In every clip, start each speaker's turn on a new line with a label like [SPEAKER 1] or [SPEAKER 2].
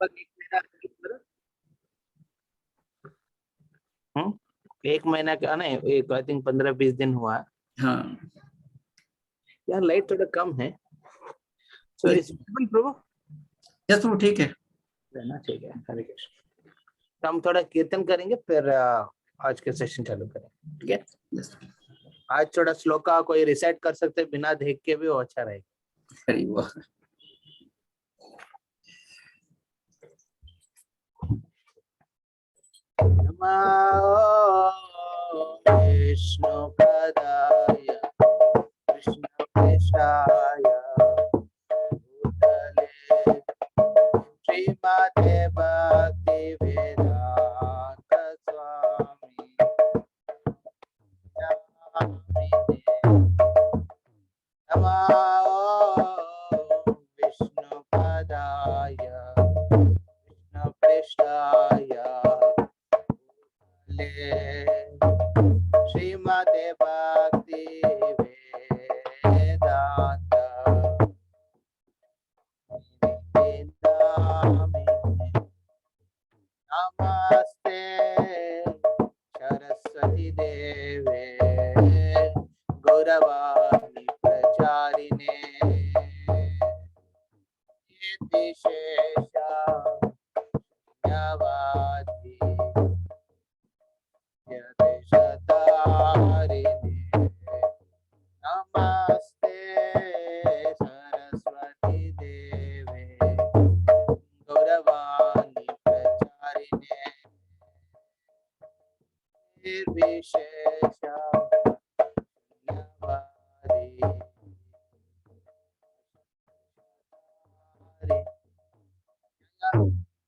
[SPEAKER 1] एक महीना एक महीना का नहीं, एक आई थिंक 15-20 दिन हुआ।
[SPEAKER 2] हाँ
[SPEAKER 1] यार लाइट थोड़ा कम है। सो इस प्रभु
[SPEAKER 2] यस प्रभु ठीक है
[SPEAKER 1] रहना, ठीक है। हरे कृष्ण। तो हम थोड़ा कीर्तन करेंगे, फिर आज के सेशन चालू करेंगे, ठीक है।
[SPEAKER 2] यस
[SPEAKER 1] आज थोड़ा श्लोका कोई रिसाइट कर सकते बिना देख के भी, वो अच्छा रहेगा।
[SPEAKER 2] हरि बोल।
[SPEAKER 1] विष्णु पदाय कृष्ण कृष्णाय भूतले श्रीमते भक्ति वेदांत स्वामी नमो विष्णु पदाय कृष्ण कृष्णाय श्रीमते भक्ति वेदांत नमस्ते सरस्वती देवे गौरवाणी प्रचारिणे शेषा ज्ञावादी यदेशतारिणे नमस्ते सरस्वती देवे गौरवाणी प्रचारिणे निर्विशेषा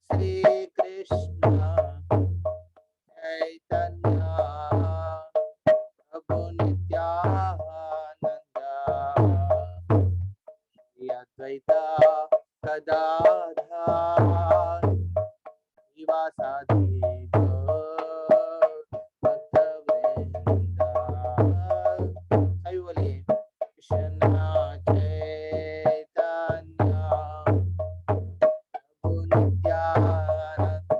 [SPEAKER 1] श्री कृष्ण चैतन्य प्रभु नित्यानंद श्री अद्वैत गदाधर श्रीवासादि भक्तवृंद। सभी बोलिए कृष्ण चैतन्य प्रभु नित्यानंद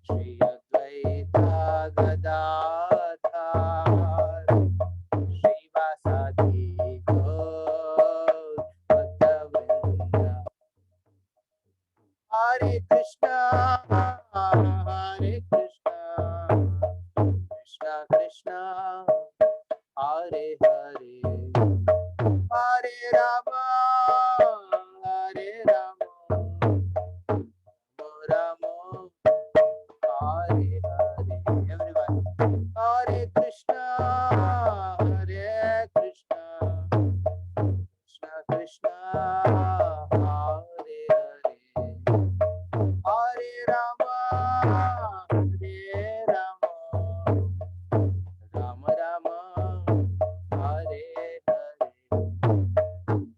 [SPEAKER 1] श्री अद्वैत गदाधर श्रीवासादि भक्तवृंद। हरे कृष्णा कृष्णा कृष्णा हरे हरे, हरे राम राम हरे हरे। एवरीवन, हरे कृष्णा कृष्णा कृष्णा हरे हरे, हरे राम राम राम हरे हरे।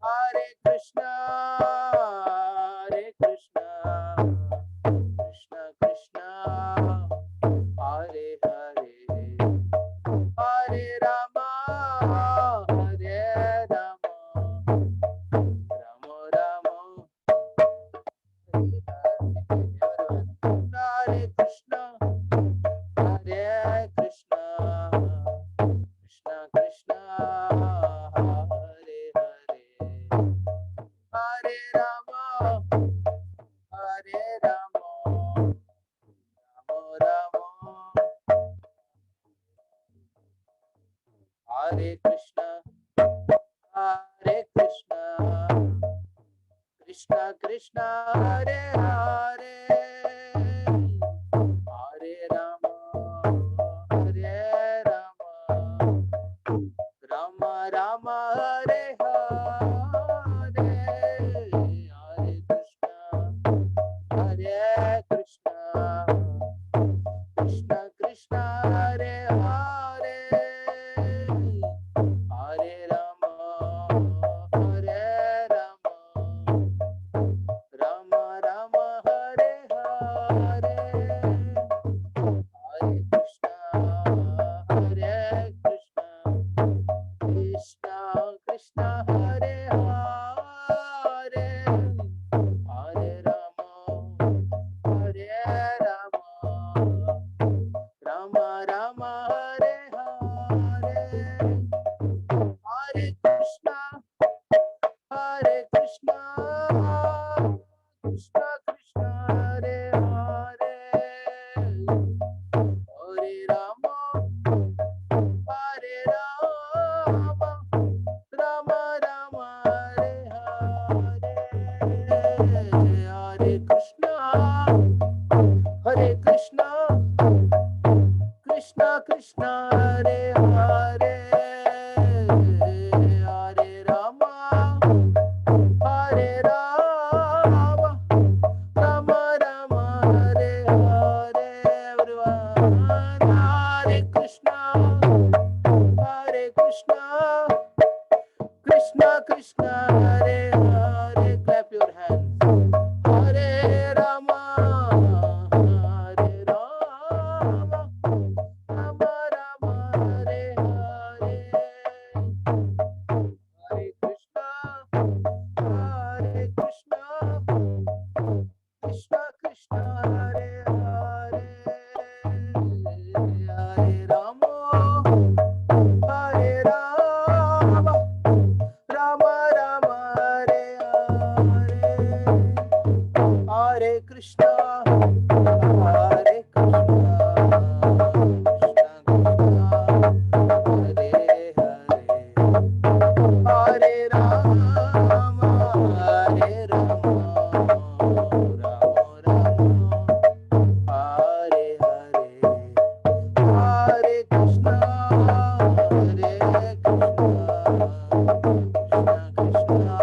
[SPEAKER 1] हरे कृष्णा कृष्णा कृष्णा हरे हरे, हरे राम राम राम हरे कृष्णा कृष्णा कृष्णा हरे हरे, हरे राम राम हरे कृष्णा कृष्णा कृष्णा हरे हरे, हरे राम राम राम हरे हरे, हरे कृष्णा कृष्णा कृष्णा हरे हरे, हरे Ram Ram Ram Hare Hare. Krishna, Hare Krishna, Hare Rama, Hare Rama, Rama Rama, Hare Hare, Hare Krishna, Hare Krishna, Krishna Krishna,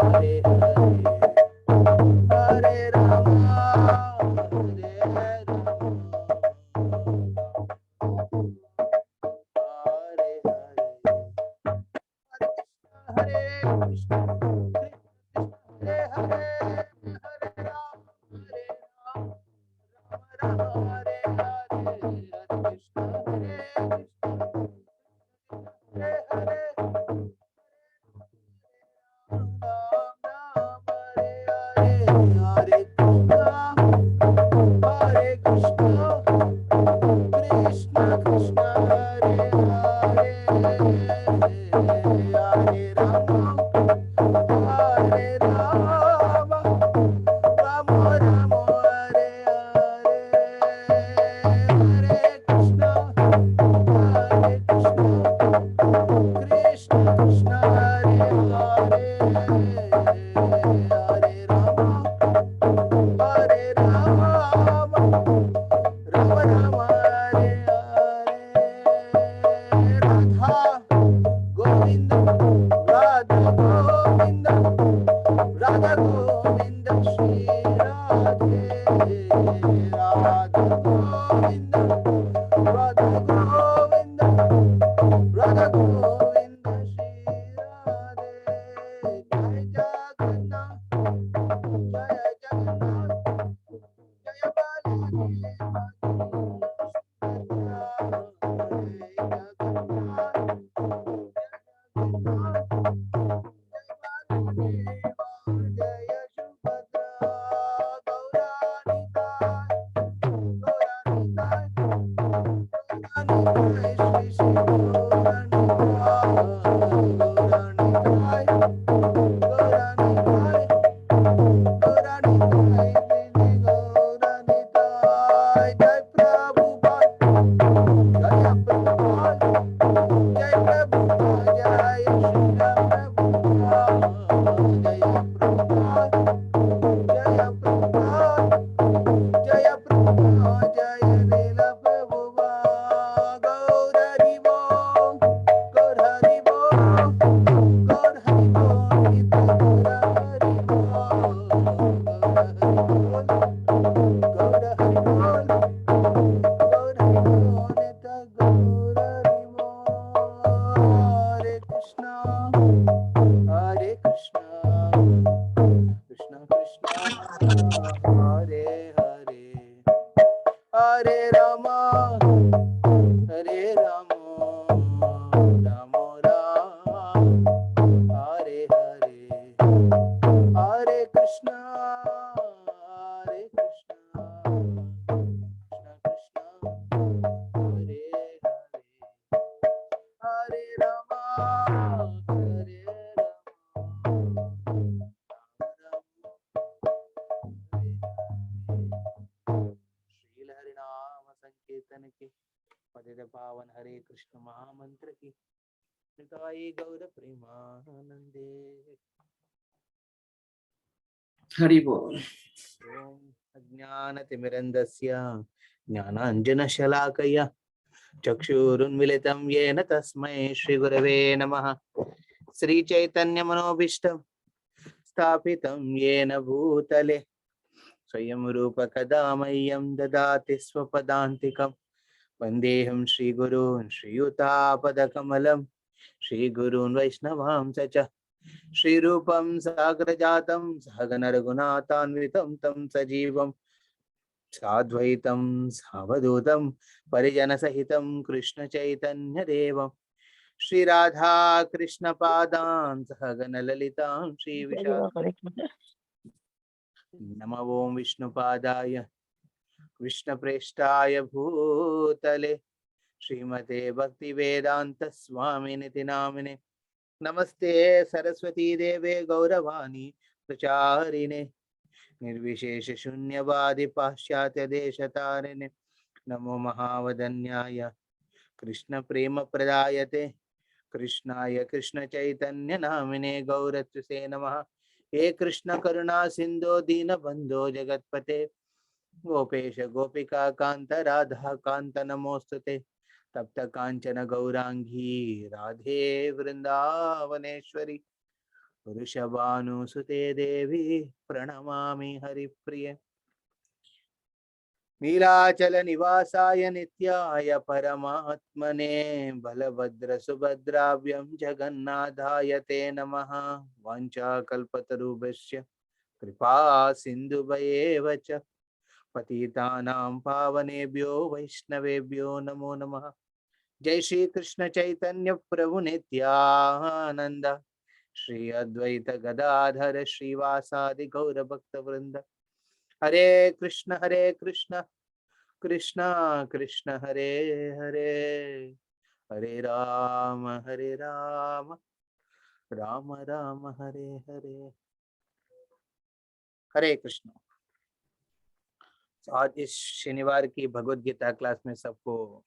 [SPEAKER 1] Hare Hare, Hare Rama, Hare Rama, Hare Krishna, Hare Hare, Hare Rama, Hare Rama, Hare Hare, Hare Krishna, Hare Hare, Hare Krishna, Hare Krishna, Krishna Krishna, Hare Hare, Hare Rama, Hare Rama, Rama Rama, Hare Hare, Hare Krishna, Hare Krishna, Krishna Krishna, Hare Hare, Hare Rama, Hare Rama, Rama Rama, Hare Hare, Radha Govinda, Radha Govinda, Radha Govinda, Shri Radhe, Radha Govinda, Radha Govinda, Radha Govinda, Shri Radhe, Jai Jagannath, Jai Jagannath, Jai Balaji, Jaya Prabhupada, Jaya Leela Prabhupada, Gaur Hari Bol, Gaur Hari Bol, Gaur Hari Bol, Nitya Gaur Hari Bol, Gaur Hari Bol, Gaur Hari Bol, Nitya Gaur Hari Bol, Hare Krishna, Hare Krishna, Krishna Krishna, Hare Hare, Hare Rama, Hare Rama, Rama Rama, Hare Hare, Hare Krishna, Hare Krishna, Krishna Krishna, Hare Hare, Hare Rama, Hare Rama, Srila हरिनाम संकीर्तन के पतित पावन हरे कृष्ण महामंत्र की निताई गौर प्रेमानंदे।
[SPEAKER 2] हरि बोल।
[SPEAKER 1] ओम अज्ञानतिमिरन्धस्य ज्ञानाञ्जनशलाकया चक्षुरुन्मिलितं येन तस्मै श्रीगुरवे नमः। श्रीचैतन्यमनोभीष्टं स्थापितं येन भूतले स्वयं रूप कदा मह्यं ददाति स्वपदान्तिकं। वन्देऽहं श्रीगुरून् श्रीयुतापदकमलं श्रीगुरून् वैष्णवांस च। श्रीरूपं साग्रजातं सहगण रघुनाथान्वितं तं सजीवं साद्वैतं सावधूतं परिजनसहितं कृष्ण चैतन्य देवं श्री राधा कृष्ण पादान् सहगण ललितां श्री नमो ओं विष्णुपादाय कृष्णप्रेष्ठाय भूतले श्रीमते भक्तिवेदांत स्वामिनिति नामिने। नमस्ते सरस्वती देवे गौरवाणी प्रचारिणे निर्विशेष शून्यवादी पाश्चात्य देशतारिणे नमो महावदन्याय कृष्ण प्रेम प्रदायते कृष्णाय कृष्ण चैतन्य नामिने गौरत्से नमः। हे कृष्ण करुणा सिंधु दीनबंधो जगत्पते गोपेश गोपिका कांत राधा कांत नमोस्तुते। तप्त कांचन गौरांगी राधे वृंदावनेश्वरी वृषभानुसुते देवी प्रणमामि हरिप्रिय। नीलाचल निवासाय नित्याय परमात्मने बलभद्र सुभद्राभ्यं जगन्नाथाय ते नमः। वाञ्छाकल्पतरुभ्यश्च कृपा सिन्धुभयेव च पतितानां पावनेभ्यो वैष्णवेभ्यो नमो नमः। जय श्री कृष्ण चैतन्य प्रभु नित्यानंद श्री अद्वैत गदाधर श्रीवासादि गौर भक्त वृंद। हरे कृष्ण कृष्ण कृष्ण हरे हरे हरे राम राम राम हरे हरे। हरे कृष्ण। आज इस शनिवार की भगवद गीता क्लास में सबको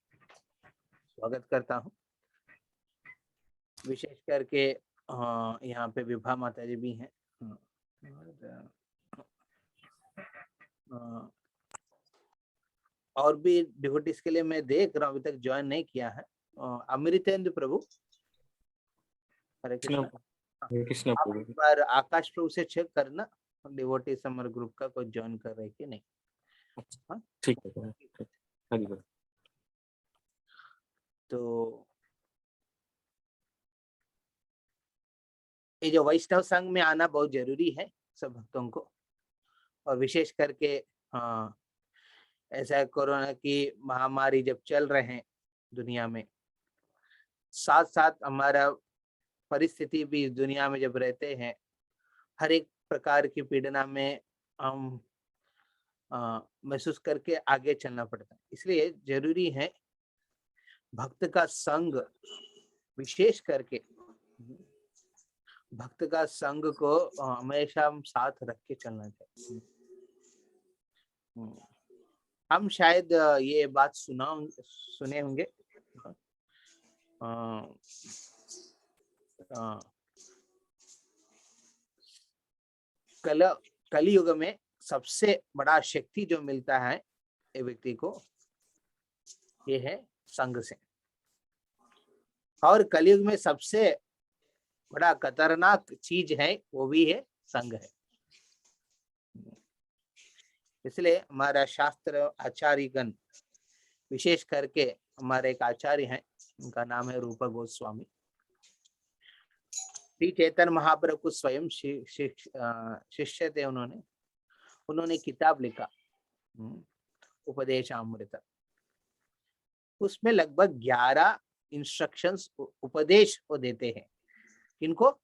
[SPEAKER 1] स्वागत करता हूँ। विशेष करके यहाँ पे विभा माता जी भी हैं। और भी डिवोटीज के लिए मैं देख रहा हूँ, अभी तक ज्वाइन नहीं किया है। अमृतेंद्र प्रभु, हरे कृष्ण। आप एक बार आकाश प्रभु से चेक करना डिवोटी समर ग्रुप का कोई ज्वाइन कर रहे कि नहीं। ठीक है। तो ये जो वैष्णव संघ में आना बहुत जरूरी है सब भक्तों को। और विशेष करके ऐसा कोरोना की महामारी जब चल रहे हैं दुनिया में, साथ साथ हमारा परिस्थिति भी इस दुनिया में जब रहते हैं, हर एक प्रकार की पीड़ना में हम महसूस करके आगे चलना पड़ता है। इसलिए जरूरी है भक्त का संग, विशेष करके भक्त का संग को हमेशा हम साथ रख के चलना चाहिए। हम शायद ये बात सुने होंगे, कलयुग में सबसे बड़ा शक्ति जो मिलता है एक व्यक्ति को, ये है संग से। और कलयुग में सबसे बड़ा खतरनाक चीज है, वो भी है संग है। इसलिए हमारा शास्त्र आचार्यगण, विशेष करके हमारे एक आचार्य हैं, उनका नाम है रूप गोस्वामी। श्री चैतन्य महाप्रभु को स्वयं शिष्य थे उन्होंने किताब लिखा उपदेश अमृत। उसमें लगभग 11 इंस्ट्रक्शंस उपदेश को देते हैं। इनको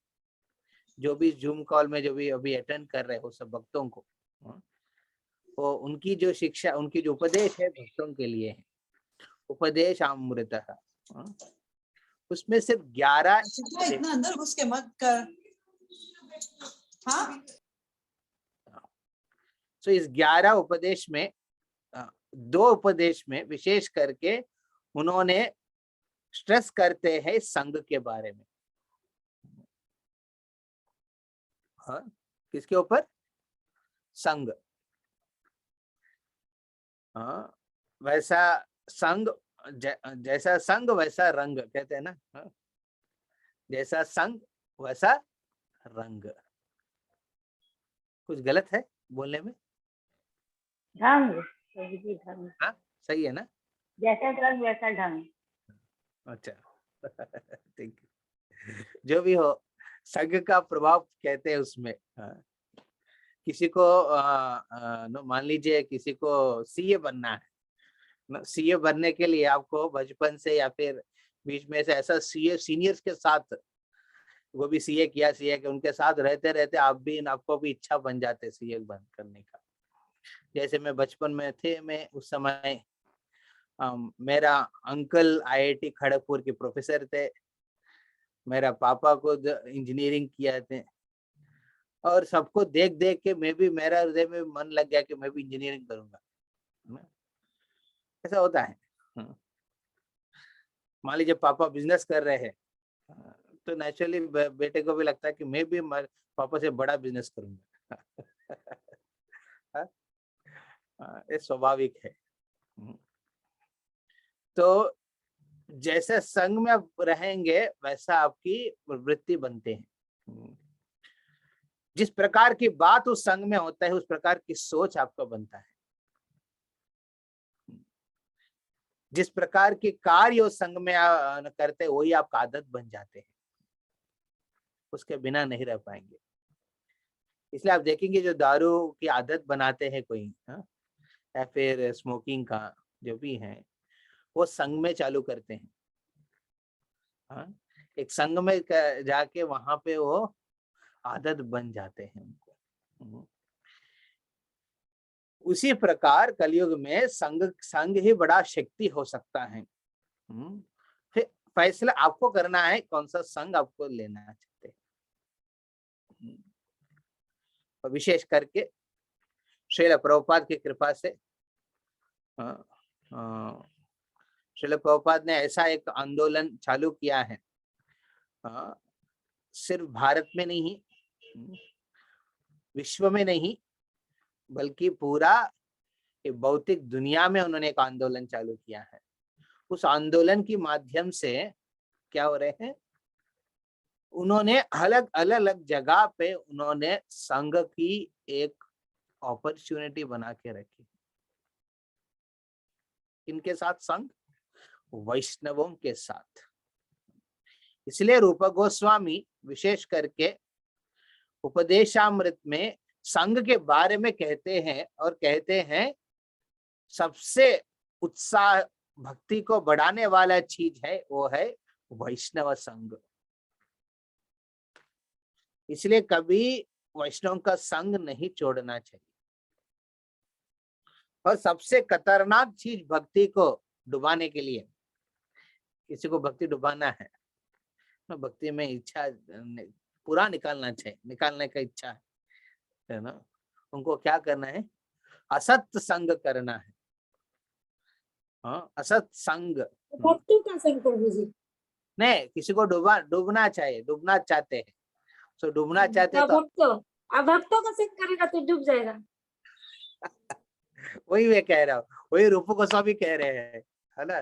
[SPEAKER 1] जो भी जूम कॉल में जो भी अभी अटेंड कर रहे हो सब भक्तों को, वो उनकी जो शिक्षा, उनकी जो उपदेश है भक्तों के लिए है, उपदेश अमृत। उसमें सिर्फ 11
[SPEAKER 3] इतना अंदर घुस के मत कर। हाँ?
[SPEAKER 1] तो इस 11 उपदेश में 2 उपदेश में विशेष करके उन्होंने स्ट्रेस करते हैं संघ के बारे में। हाँ, किसके ऊपर? संघ। हाँ, वैसा संघ, जैसा संघ वैसा रंग कहते हैं ना। हाँ? जैसा संघ वैसा रंग। कुछ गलत है बोलने में?
[SPEAKER 4] ढंग।
[SPEAKER 1] हाँ, सही है ना?
[SPEAKER 4] जैसा रंग वैसा ढंग। अच्छा
[SPEAKER 1] ठीक है। जो भी हो, संघ का प्रभाव कहते हैं उसमें। किसी को मान लीजिए किसी को सीए बनना है, सीए बनने के लिए आपको बचपन से या फिर बीच में से ऐसा सीए सीनियर्स के साथ, वो भी सीए किया, सीए के उनके साथ रहते रहते आपको भी इच्छा बन जाते सीए बन करने का। जैसे मैं बचपन में थे, मैं उस समय मेरा अंकल आईआईटी खड़गपुर के प्रोफेसर थे, मेरा पापा खुद इंजीनियरिंग किया थे, और सबको देख देख के मैं भी, मेरा हृदय में मन लग गया कि मैं भी इंजीनियरिंग करूंगा, है ना? ऐसा होता है। मान लीजिए पापा बिजनेस कर रहे हैं, तो नेचुरली बेटे को भी लगता है कि मैं भी पापा से बड़ा बिजनेस करूंगा। ये स्वाभाविक है। तो जैसे संग में आप रहेंगे वैसा आपकी प्रवृत्ति बनते हैं। जिस प्रकार की बात उस संग में होता है उस प्रकार की सोच आपका बनता है। जिस प्रकार के कार्य उस संग में करते हैं वही आपका आदत बन जाते हैं, उसके बिना नहीं रह पाएंगे। इसलिए आप देखेंगे जो दारू की आदत बनाते हैं कोई, या फिर स्मोकिंग का जो भी है, वो संग में चालू करते हैं। एक संग में जाके वहां पे वो आदत बन जाते हैं उनको। उसी प्रकार कलयुग में संग ही बड़ा शक्ति हो सकता है। फिर फैसला आपको करना है कौन सा संग आपको लेना चाहते हैं। और विशेष करके श्रील प्रभुपाद की कृपा से, श्रील प्रभुपाद ने ऐसा एक आंदोलन चालू किया है, सिर्फ भारत में नहीं, विश्व में नहीं, बल्कि पूरा भौतिक दुनिया में उन्होंने एक आंदोलन चालू किया है। उस आंदोलन के माध्यम से क्या हो रहे हैं, उन्होंने अलग अलग जगह पे उन्होंने संघ की एक अपॉर्चुनिटी बना के रखी। इनके साथ संघ, वैष्णवों के साथ। इसलिए रूप गोस्वामी विशेष करके उपदेशामृत में संघ के बारे में कहते हैं और कहते हैं सबसे उत्साह भक्ति को बढ़ाने वाला चीज है वो है वैष्णव संघ। इसलिए कभी वैष्णव का संग नहीं छोड़ना चाहिए। और सबसे खतरनाक चीज भक्ति को डुबाने के लिए, किसी को भक्ति डुबाना है तो भक्ति में इच्छा पूरा निकालना चाहिए, निकालने का इच्छा है ना, उनको क्या करना है, असत संग करना है। असत संग,
[SPEAKER 5] भक्तों का संग प्रभु जी।
[SPEAKER 1] नहीं, किसी को डूबना चाहिए, डूबना चाहते हैं, तो डूबना चाहते तो
[SPEAKER 5] भक्तों का संग करेगा तो डूब जाएगा।
[SPEAKER 1] वही मैं कह रहा हूँ, वही रूप गोस्वामी कह रहे हैं, है ना।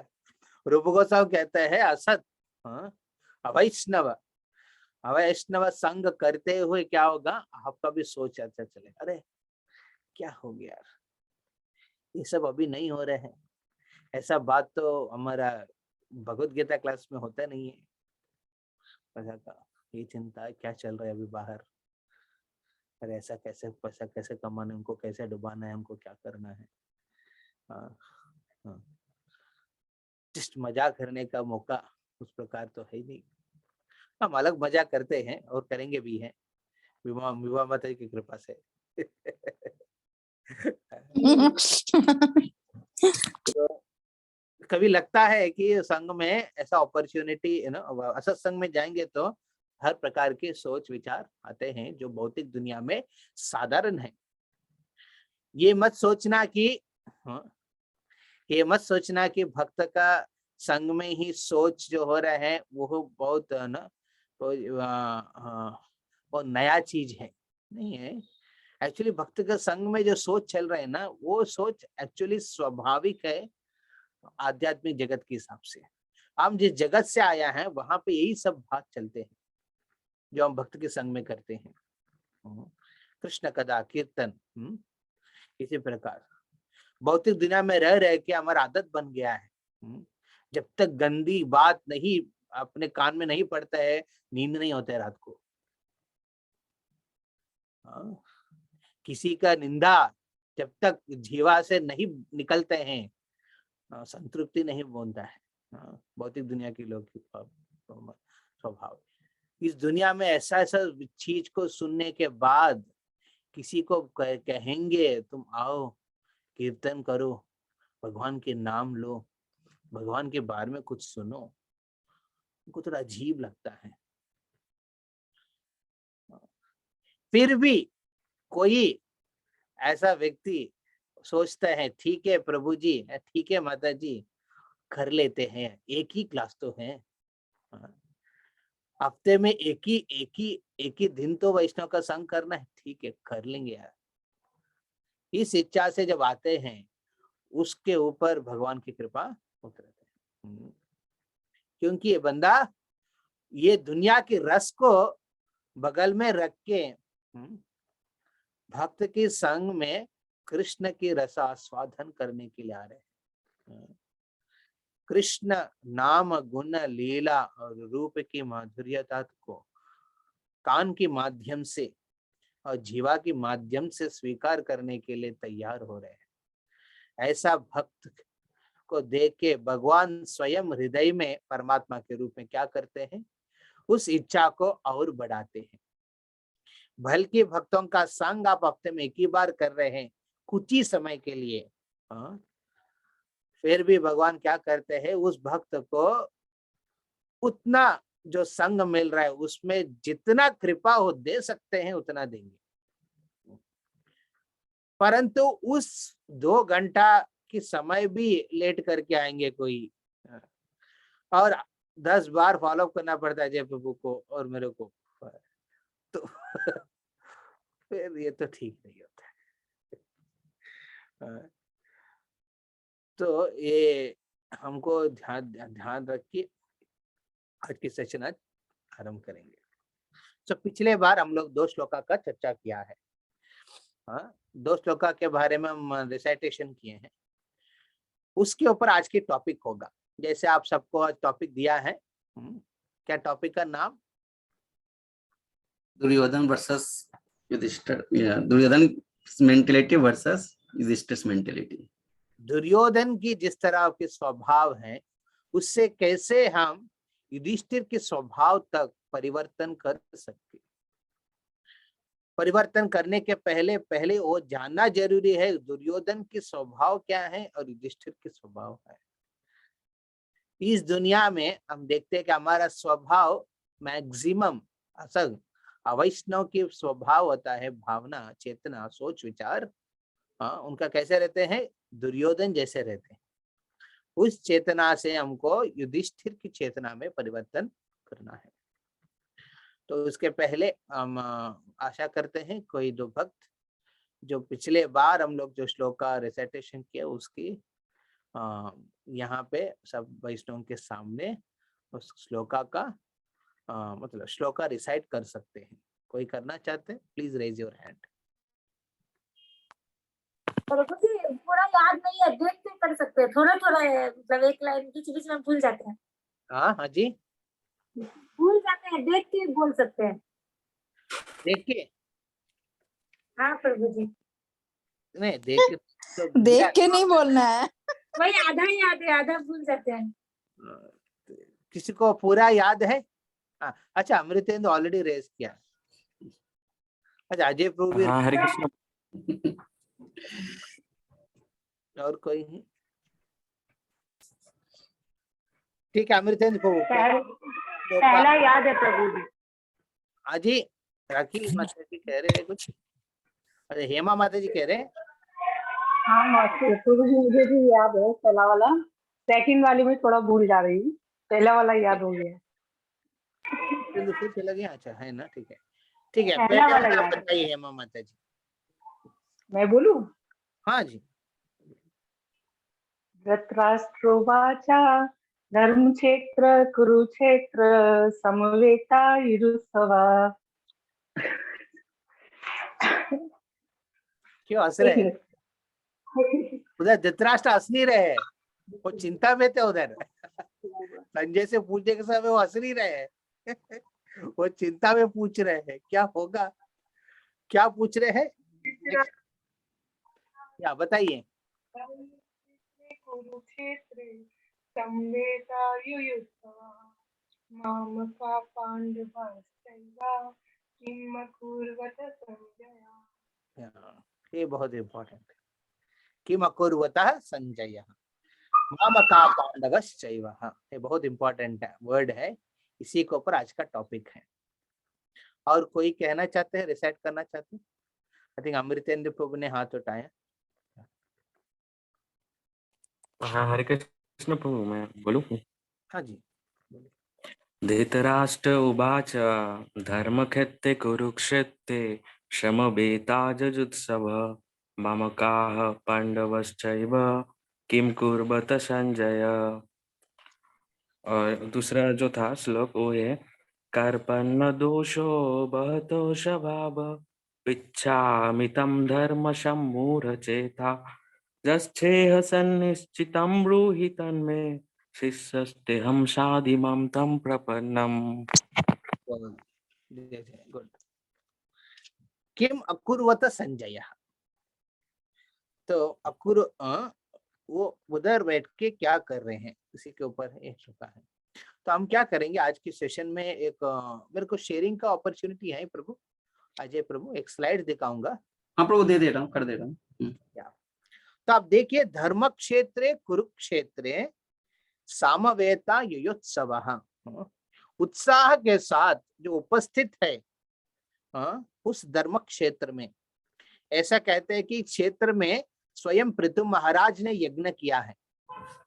[SPEAKER 1] रूप गोस्वामी कहते हैं असत अवैष्णव, अवैष्णव संग करते हुए क्या होगा, आपका भी सोच अच्छा चले, अरे क्या हो गया यार, ये सब अभी नहीं हो रहे हैं। ऐसा बात तो हमारा भगवत गीता क्लास में होता नहीं है। ये चिंता है क्या चल रहा है अभी बाहर, अरे ऐसा कैसे, पैसा कैसे कमाना है, हमको कैसे डुबाना है, हमको क्या करना है। जस्ट मजाक करने का मौका उस प्रकार तो है नहीं। हम अलग मजाक करते हैं और करेंगे भी हैं, विवाह माता की कृपा से। तो कभी लगता है कि संघ में ऐसा अपॉर्चुनिटी है ना, असत संघ में जाएंगे तो हर प्रकार के सोच विचार आते हैं जो भौतिक दुनिया में साधारण है। ये मत सोचना कि भक्त का संग में ही सोच जो हो रहा है वो बहुत ना वो नया चीज है, नहीं है। एक्चुअली भक्त के संग में जो सोच चल रहा है ना, वो सोच एक्चुअली स्वाभाविक है आध्यात्मिक जगत के हिसाब से। हम जिस जगत से आया है वहां पे यही सब बात चलते हैं जो हम भक्त के संग में करते हैं। कृष्ण कथा कीर्तन, इसी प्रकार भौतिक दुनिया में रह रह के हमारा आदत बन गया है। जब तक गंदी बात नहीं अपने कान में नहीं पड़ता है, नींद नहीं होता है रात को। किसी का निंदा जब तक जीवा से नहीं निकलते हैं, संतृप्ति नहीं बोलता है। भौतिक दुनिया के लोग स्वभाव। इस दुनिया में ऐसा चीज को सुनने के बाद किसी को कहेंगे तुम आओ कीर्तन करो, भगवान के नाम लो, भगवान के बारे में कुछ सुनो, उनको थोड़ा अजीब लगता है। फिर भी कोई ऐसा व्यक्ति सोचता है ठीक है प्रभु जी, ठीक है माता जी, कर लेते हैं, एक ही क्लास तो है, हफ्ते में एक ही दिन तो वैष्णव का संग करना है, ठीक है कर लेंगे यार। इस इच्छा से जब आते हैं उसके ऊपर भगवान की कृपा उतरते हैं। क्योंकि ये बंदा ये दुनिया की रस को बगल में रख के भक्त के संग में कृष्ण की रसास्वादन करने के लिए आ रहे हैं। कृष्ण नाम गुण लीला और रूप की माधुर्यता को कान के माध्यम से और जीवा के माध्यम से स्वीकार करने के लिए तैयार हो रहे हैं। ऐसा भक्त को देख के भगवान स्वयं हृदय में परमात्मा के रूप में क्या करते हैं, उस इच्छा को और बढ़ाते हैं। बल्कि भक्तों का संग आप हफ्ते में एक ही बार कर रहे हैं कुछ ही समय के लिए, फिर भी भगवान क्या करते हैं, उस भक्त को उतना जो संग मिल रहा है उसमें जितना कृपा हो दे सकते हैं उतना देंगे। परंतु उस 2 घंटा की समय भी लेट करके आएंगे कोई, और 10 बार फॉलो करना पड़ता है जय प्रभु को और मेरे को, तो फिर ये तो ठीक नहीं होता है। तो ये हमको ध्यान रख के आज की सेशन आज आरंभ करेंगे। तो पिछले बार हम लोग 2 श्लोका का चर्चा किया है। 2 श्लोका के बारे में हम रिसाइटेशन किए हैं, उसके ऊपर आज की टॉपिक होगा। जैसे आप सबको आज टॉपिक दिया है, क्या टॉपिक का नाम?
[SPEAKER 2] Duryodhan versus Yudhishthir, Duryodhan mentality versus Yudhishthir mentality.
[SPEAKER 1] Duryodhan की जिस तरह के स्वभाव है उससे कैसे हम युधिष्ठिर के स्वभाव तक परिवर्तन कर सकते। परिवर्तन करने के पहले वो जानना जरूरी है दुर्योधन के स्वभाव क्या है और युधिष्ठिर के स्वभाव है। इस दुनिया में हम देखते हैं कि हमारा स्वभाव मैक्सिमम असल अवैष्णव के स्वभाव होता है, भावना, चेतना, सोच, विचार, उनका कैसे रहते हैं, दुर्योधन जैसे रहते हैं। उस चेतना से हमको युधिष्ठिर की चेतना में परिवर्तन करना है। तो उसके पहले हम आशा करते हैं कोई 2 भक्त जो पिछले बार हम लोग जो श्लोक का रिसाइटेशन किया उसकी यहाँ पे सब वैष्णव के सामने उस श्लोका का मतलब श्लोका रिसाइट कर सकते हैं। कोई करना चाहते हैं? Please raise your hand.
[SPEAKER 5] प्रभु जी पूरा याद नहीं है, देख के कर सकते हैं, थोड़ा थोड़ा है, मतलब एक लाइन बीच बीच में भूल जाते हैं।
[SPEAKER 1] हाँ जी,
[SPEAKER 5] भूल जाते हैं, देख के बोल सकते हैं।
[SPEAKER 1] देख के?
[SPEAKER 5] हाँ प्रभु जी,
[SPEAKER 1] नहीं देख के तो
[SPEAKER 3] देख के नहीं बोलना है।
[SPEAKER 5] वही आधा ही याद है, आधा भूल जाते हैं।
[SPEAKER 1] किसी को पूरा याद है? अच्छा, अमृतेंद्र ऑलरेडी रेज किया। अच्छा, अजय प्रभु भी।
[SPEAKER 2] हाँ, हरे कृष्ण।
[SPEAKER 1] और कोई नहीं? ठीक है, अमृतेंद्र प्रभु
[SPEAKER 4] पहला याद है प्रभु जी।
[SPEAKER 1] अजी राखी माता जी कह रहे हैं कुछ? अरे हेमा माता जी कह रहे हैं।
[SPEAKER 4] हाँ प्रभु जी, मुझे भी याद है पहला वाला, सेकंड वाली में थोड़ा भूल जा रही हूँ, पहला वाला याद हो गया।
[SPEAKER 1] फिर चला गया। अच्छा है ना, ठीक है ठीक है।
[SPEAKER 4] पहला
[SPEAKER 1] पहले
[SPEAKER 4] वाला
[SPEAKER 1] वाला
[SPEAKER 4] याद है।
[SPEAKER 1] बताइए हेमा माता जी।
[SPEAKER 4] मैं बोलूं?
[SPEAKER 1] हाँ जी।
[SPEAKER 4] धृतराष्ट्रोवाचा धर्मक्षेत्र कुरुक्षेत्र समवेतायुरुत्सवा।
[SPEAKER 1] क्यों हंस रहे हैं? उधर धृतराष्ट्र हंस नहीं रहे हैं, वो चिंता में थे उधर। संजय से पूछने के समय वो हंस नहीं रहे हैं। वो चिंता में पूछ रहे हैं क्या होगा, क्या पूछ रहे हैं, क्या बताइए।
[SPEAKER 4] कुरुक्षेत्रे संवेतायुयुत्सवा मामका पांडवाश्चैव किम अकुर्वत संजय।
[SPEAKER 1] ये बहुत इम्पोर्टेंट है। किम अकुर्वतः संजय मामका पांडवश्चैव। ये बहुत इम्पोर्टेंट है, वर्ड है, इसी के ऊपर आज का टॉपिक है। और कोई कहना चाहते हैं, रिसाइट करना चाहते हैं? आई थिंक अमृतेंद्र प्रभु ने हाथ उठाया।
[SPEAKER 6] हाँ, हरे कृष्ण प्रभु, मैं बोलूं?
[SPEAKER 1] हाँ जी।
[SPEAKER 6] धृतराष्ट्र उवाच धर्मक्षेत्रे कुरुक्षेत्रे श्रमवेताजुत्सव मामकाः पांडवश्चैव किं कुर्वत संजय। और दूसरा जो था श्लोक वो है कार्पण्य दोषो बहतो स्वभाव इच्छामितं धर्म सम्मूढ़ चेता जश्चेह सन्निश्चितं ब्रूहि तन्मे शिष्यस्तेहं साधिमां तं प्रपन्नम्।
[SPEAKER 1] गुड। किम अकुर्वत संजय, तो वो उधर बैठ के क्या कर रहे हैं, इसी के ऊपर एक चुका है। तो हम क्या करेंगे आज की सेशन में, एक मेरे को शेयरिंग का अपॉर्चुनिटी है प्रभु, अजय प्रभु, एक स्लाइड दिखाऊंगा।
[SPEAKER 2] हाँ प्रभु, दे दे रहा हूँ, कर दे रहा हूँ।
[SPEAKER 1] तो आप देखिए, धर्म क्षेत्रे कुरुक्षेत्रे सामवेता युयोत्सव, उत्साह के साथ जो उपस्थित है उस धर्म क्षेत्र में, ऐसा कहते हैं कि क्षेत्र में स्वयं पृथु महाराज ने यज्ञ किया है।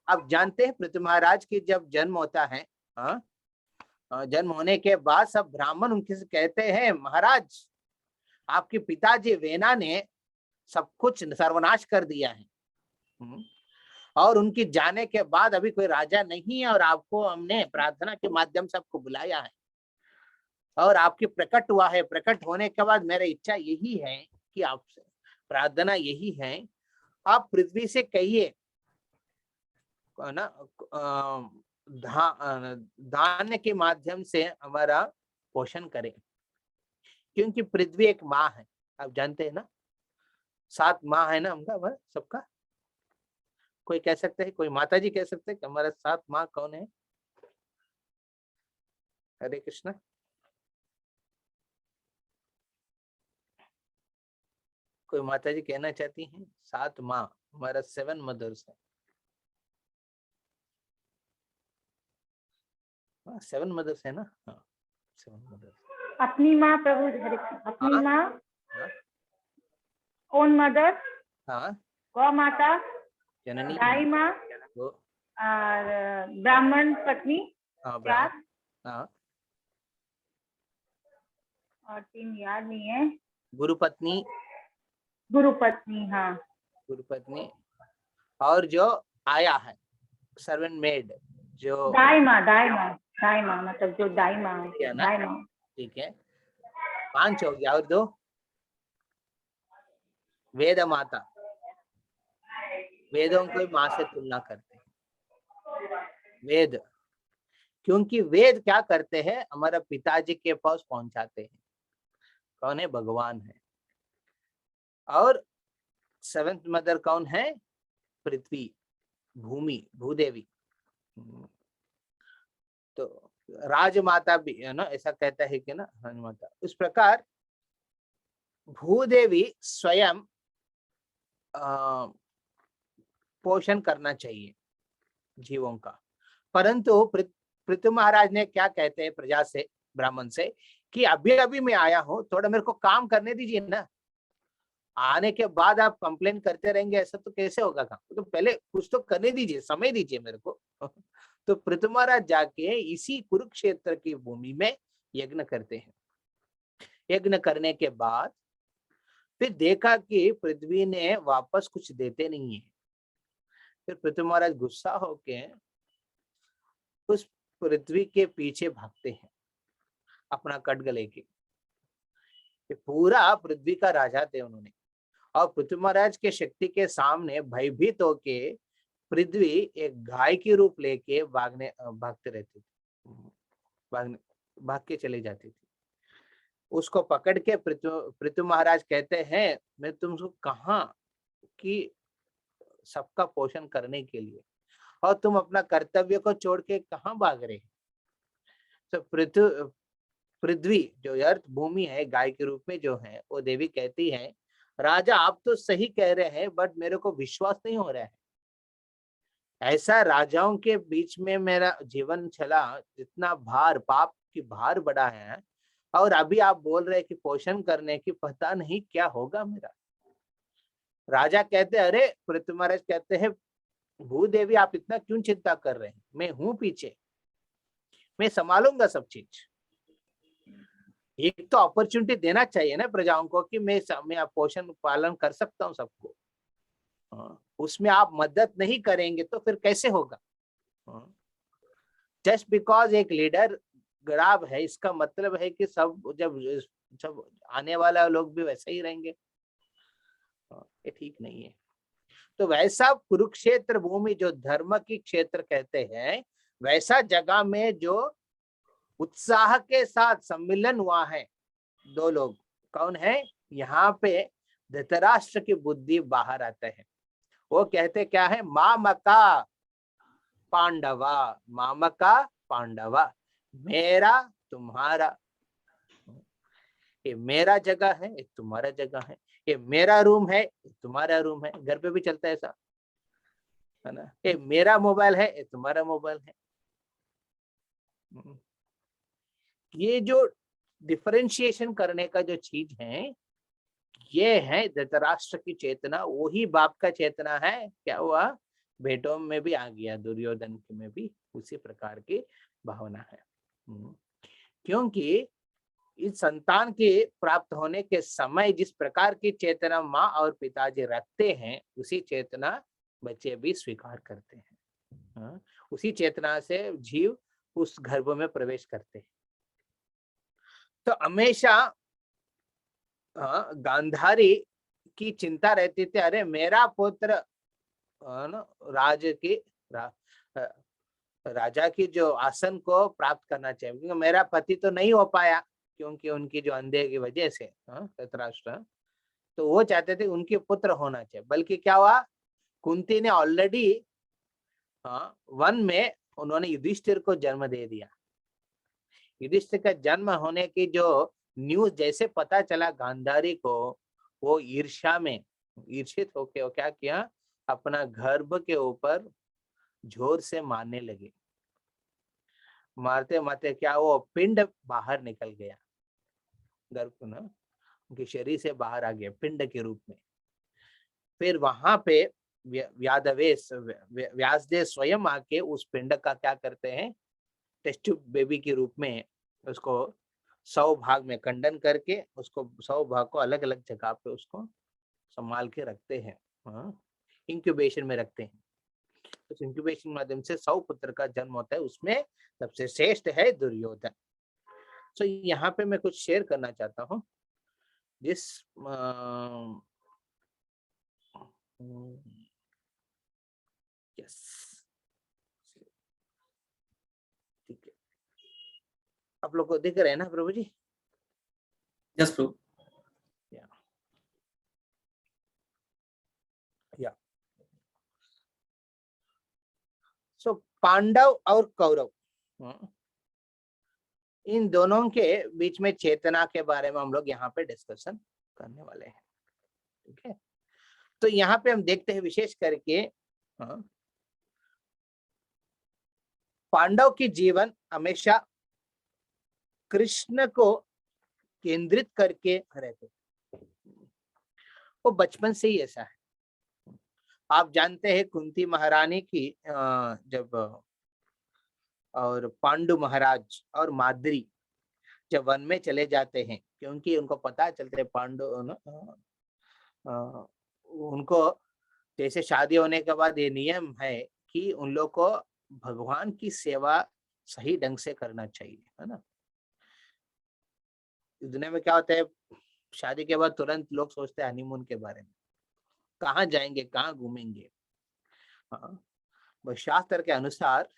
[SPEAKER 1] आप जानते हैं पृथु महाराज की जब जन्म होता है, जन्म होने के बाद सब ब्राह्मण उनके से कहते हैं, महाराज आपके पिताजी वेना ने सब कुछ सर्वनाश कर दिया है, और उनकी जाने के बाद अभी कोई राजा नहीं है, और आपको हमने प्रार्थना के माध्यम से आपको बुलाया है, और आपकी प्रकट हुआ है। प्रकट होने के बाद मेरी इच्छा यही है कि आपसे प्रार्थना यही है, आप पृथ्वी से कहिए ना धान्य के माध्यम से हमारा पोषण करें, क्योंकि पृथ्वी एक माँ है, आप जानते हैं ना, 7 माँ है ना हमका, हमारा सबका। कोई कह सकते हैं, कोई माता जी कह सकते हैं कि हमारा 7 माँ कौन है? हरे कृष्णा। कोई माता जी कहना चाहती हैं? 7 माँ, हमारा 7 मदर्स है। 7 मदर्स है ना? हाँ, 7 मदर्स।
[SPEAKER 4] अपनी माँ प्रभु, हरे कृष्ण, अपनी
[SPEAKER 1] हाँ?
[SPEAKER 4] माँ,
[SPEAKER 1] हाँ?
[SPEAKER 4] ओन मदर,
[SPEAKER 1] हाँ,
[SPEAKER 4] गौ माता,
[SPEAKER 1] जननी
[SPEAKER 4] गाय माँ,
[SPEAKER 1] वो,
[SPEAKER 4] और ब्राह्मण पत्नी,
[SPEAKER 1] हाँ
[SPEAKER 4] 4,
[SPEAKER 1] ब्राह्मण, हाँ,
[SPEAKER 4] और 3 याद नहीं है,
[SPEAKER 1] गुरु पत्नी,
[SPEAKER 4] गुरु पत्नी, हाँ,
[SPEAKER 1] गुरु पत्नी, और जो आया है सर्वेंट मेड, जो
[SPEAKER 4] दाई माँ, दाई माँ, दाई माँ मतलब जो दाई माँ
[SPEAKER 1] है ना,
[SPEAKER 4] दाई माँ,
[SPEAKER 1] ठीक है, 5 हो गया। और 2 वेद माता, वेदों को माँ से तुलना करते हैं वेद, क्योंकि वेद क्या करते हैं, हमारा पिताजी के पास पहुंचाते हैं। कौन है? भगवान है। और 7th मदर कौन है? पृथ्वी, भूमि, भूदेवी। तो राजमाता भी है ना, ऐसा कहता है कि ना राजमाता। उस प्रकार भूदेवी स्वयं पोषण करना चाहिए जीवों का, परंतु पृथु महाराज ने क्या कहते हैं प्रजा से, ब्राह्मण से, कि अभी अभी मैं आया हूं, थोड़ा मेरे को काम करने दीजिए ना, आने के बाद आप कंप्लेन करते रहेंगे, ऐसा तो कैसे होगा काम, तो पहले कुछ तो करने दीजिए, समय दीजिए मेरे को। तो पृथु महाराज जाके इसी कुरुक्षेत्र की भूमि में यज्ञ करते हैं। यज्ञ करने के बाद फिर देखा कि पृथ्वी ने वापस कुछ देते नहीं है। फिर पृथु महाराज गुस्सा होके उस पृथ्वी के पीछे भागते हैं अपना खड्ग लेके। पूरा पृथ्वी का राजा थे उन्होंने, और पृथ्वी महाराज के शक्ति के सामने भयभीत होके पृथ्वी एक गाय के रूप लेके भागते रहती थी, भाग के चले जाती थी। उसको पकड़ के पृथ्वी महाराज कहते हैं, मैं तुमको कहा कि सबका पोषण करने के लिए, और तुम अपना कर्तव्य को छोड़ के कहाँ भाग रहे? तो पृथ्वी जो अर्थ भूमि है, गाय के रूप में जो है, वो देवी कहती है, राजा आप तो सही कह रहे हैं, बट मेरे को विश्वास नहीं हो रहा है। ऐसा राजाओं के बीच में मेरा जीवन चला, जितना भार पाप की भार बढ़ा है, और अभी आप बोल रहे कि पोषण करने की पता नहीं क्या होगा मेरा। राजा कहते अरे पृथ्वी महाराज कहते हैं भूदेवी आप इतना क्यों चिंता कर रहे हैं, मैं हूं पीछे, मैं संभालूंगा सब चीज। एक तो अपॉर्चुनिटी देना चाहिए ना प्रजाओं को कि मैं पोषण पालन कर सकता हूँ सबको। उसमें आप मदद नहीं करेंगे तो फिर कैसे होगा। जस्ट बिकॉज एक लीडर गरीब है इसका मतलब है कि सब आने वाला लोग भी वैसे ही रहेंगे, ये ठीक नहीं है। तो वैसा कुरुक्षेत्र भूमि जो धर्म की क्षेत्र कहते हैं, वैसा जगह में जो उत्साह के साथ सम्मिलन हुआ है दो लोग, कौन है यहाँ पे धृतराष्ट्र की बुद्धि बाहर आते हैं। वो कहते क्या है, मामका पांडवा, मामका पांडवा, मेरा तुम्हारा, ये मेरा जगह है ये तुम्हारा जगह है, ये मेरा रूम है ये तुम्हारा रूम है। घर पे भी चलता है ऐसा, है ना। ये मेरा मोबाइल है ये तुम्हारा मोबाइल है। ये जो डिफरेंशिएशन करने का जो चीज है, ये है धृतराष्ट्र की चेतना, वही बाप का चेतना है। क्या हुआ, बेटों में भी आ गया, दुर्योधन में भी उसी प्रकार की भावना है। क्योंकि इस संतान के प्राप्त होने के समय जिस प्रकार की चेतना माँ और पिताजी रखते हैं, उसी चेतना बच्चे भी स्वीकार करते हैं। उसी चेतना से जीव उस गर्भ में प्रवेश करते हैं। तो हमेशा गांधारी की चिंता रहती थी, अरे मेरा पुत्र राजा की जो आसन को प्राप्त करना चाहिए, क्योंकि मेरा पति तो नहीं हो पाया क्योंकि उनकी जो अंधे की वजह से धृतराष्ट्र, तो वो चाहते थे उनके पुत्र होना चाहिए। बल्कि क्या हुआ, कुंती ने ऑलरेडी वन में उन्होंने युधिष्ठिर को जन्म दे दिया। युधिष्ठिर का जन्म होने की जो न्यूज जैसे पता चला गांधारी को, वो ईर्ष्या में ईर्षित होके वो क्या किया, अपना गर्भ के ऊपर जोर से मारने लगे। मारते मारते क्या वो पिंड बाहर निकल गया, गर्भ ना उनके शरीर से बाहर आ गया पिंड के रूप में। फिर वहां पे व्यासदेव स्वयं आके उस पिंड का क्या करते हैं, टेस्ट बेबी के रूप में उसको 100 भाग में खंडन करके उसको 100 भाग को अलग अलग जगह पे उसको संभाल के रखते हैं, इंक्यूबेशन में रखते हैं। तो इंक्यूबेशन माध्यम से 100 पुत्र का जन्म होता है, उसमें सबसे श्रेष्ठ है दुर्योधन। तो यहाँ पे मैं कुछ शेयर करना चाहता हूँ, जिस यस ठीक है, आप लोग को दिख रहे हैं ना प्रभु जी?
[SPEAKER 2] यस प्रभु।
[SPEAKER 1] या सो पांडव और कौरव, इन दोनों के बीच में चेतना के बारे में हम लोग यहाँ पे डिस्कशन करने वाले हैं। ठीक है, तो यहाँ पे हम देखते हैं विशेष करके पांडव की जीवन हमेशा कृष्ण को केंद्रित करके रहते, वो बचपन से ही ऐसा है। आप जानते हैं कुंती महारानी की जब और पांडु महाराज और माद्री जब वन में चले जाते हैं, क्योंकि उनको पता चलता है पांडु उनको जैसे शादी होने के बाद ये नियम है कि उन लोग को भगवान की सेवा सही ढंग से करना चाहिए, है ना। दुनिया में क्या होता है, शादी के बाद तुरंत लोग सोचते हैं हनीमून के बारे में, कहाँ जाएंगे कहाँ घूमेंगे। शास्त्र के अनुसार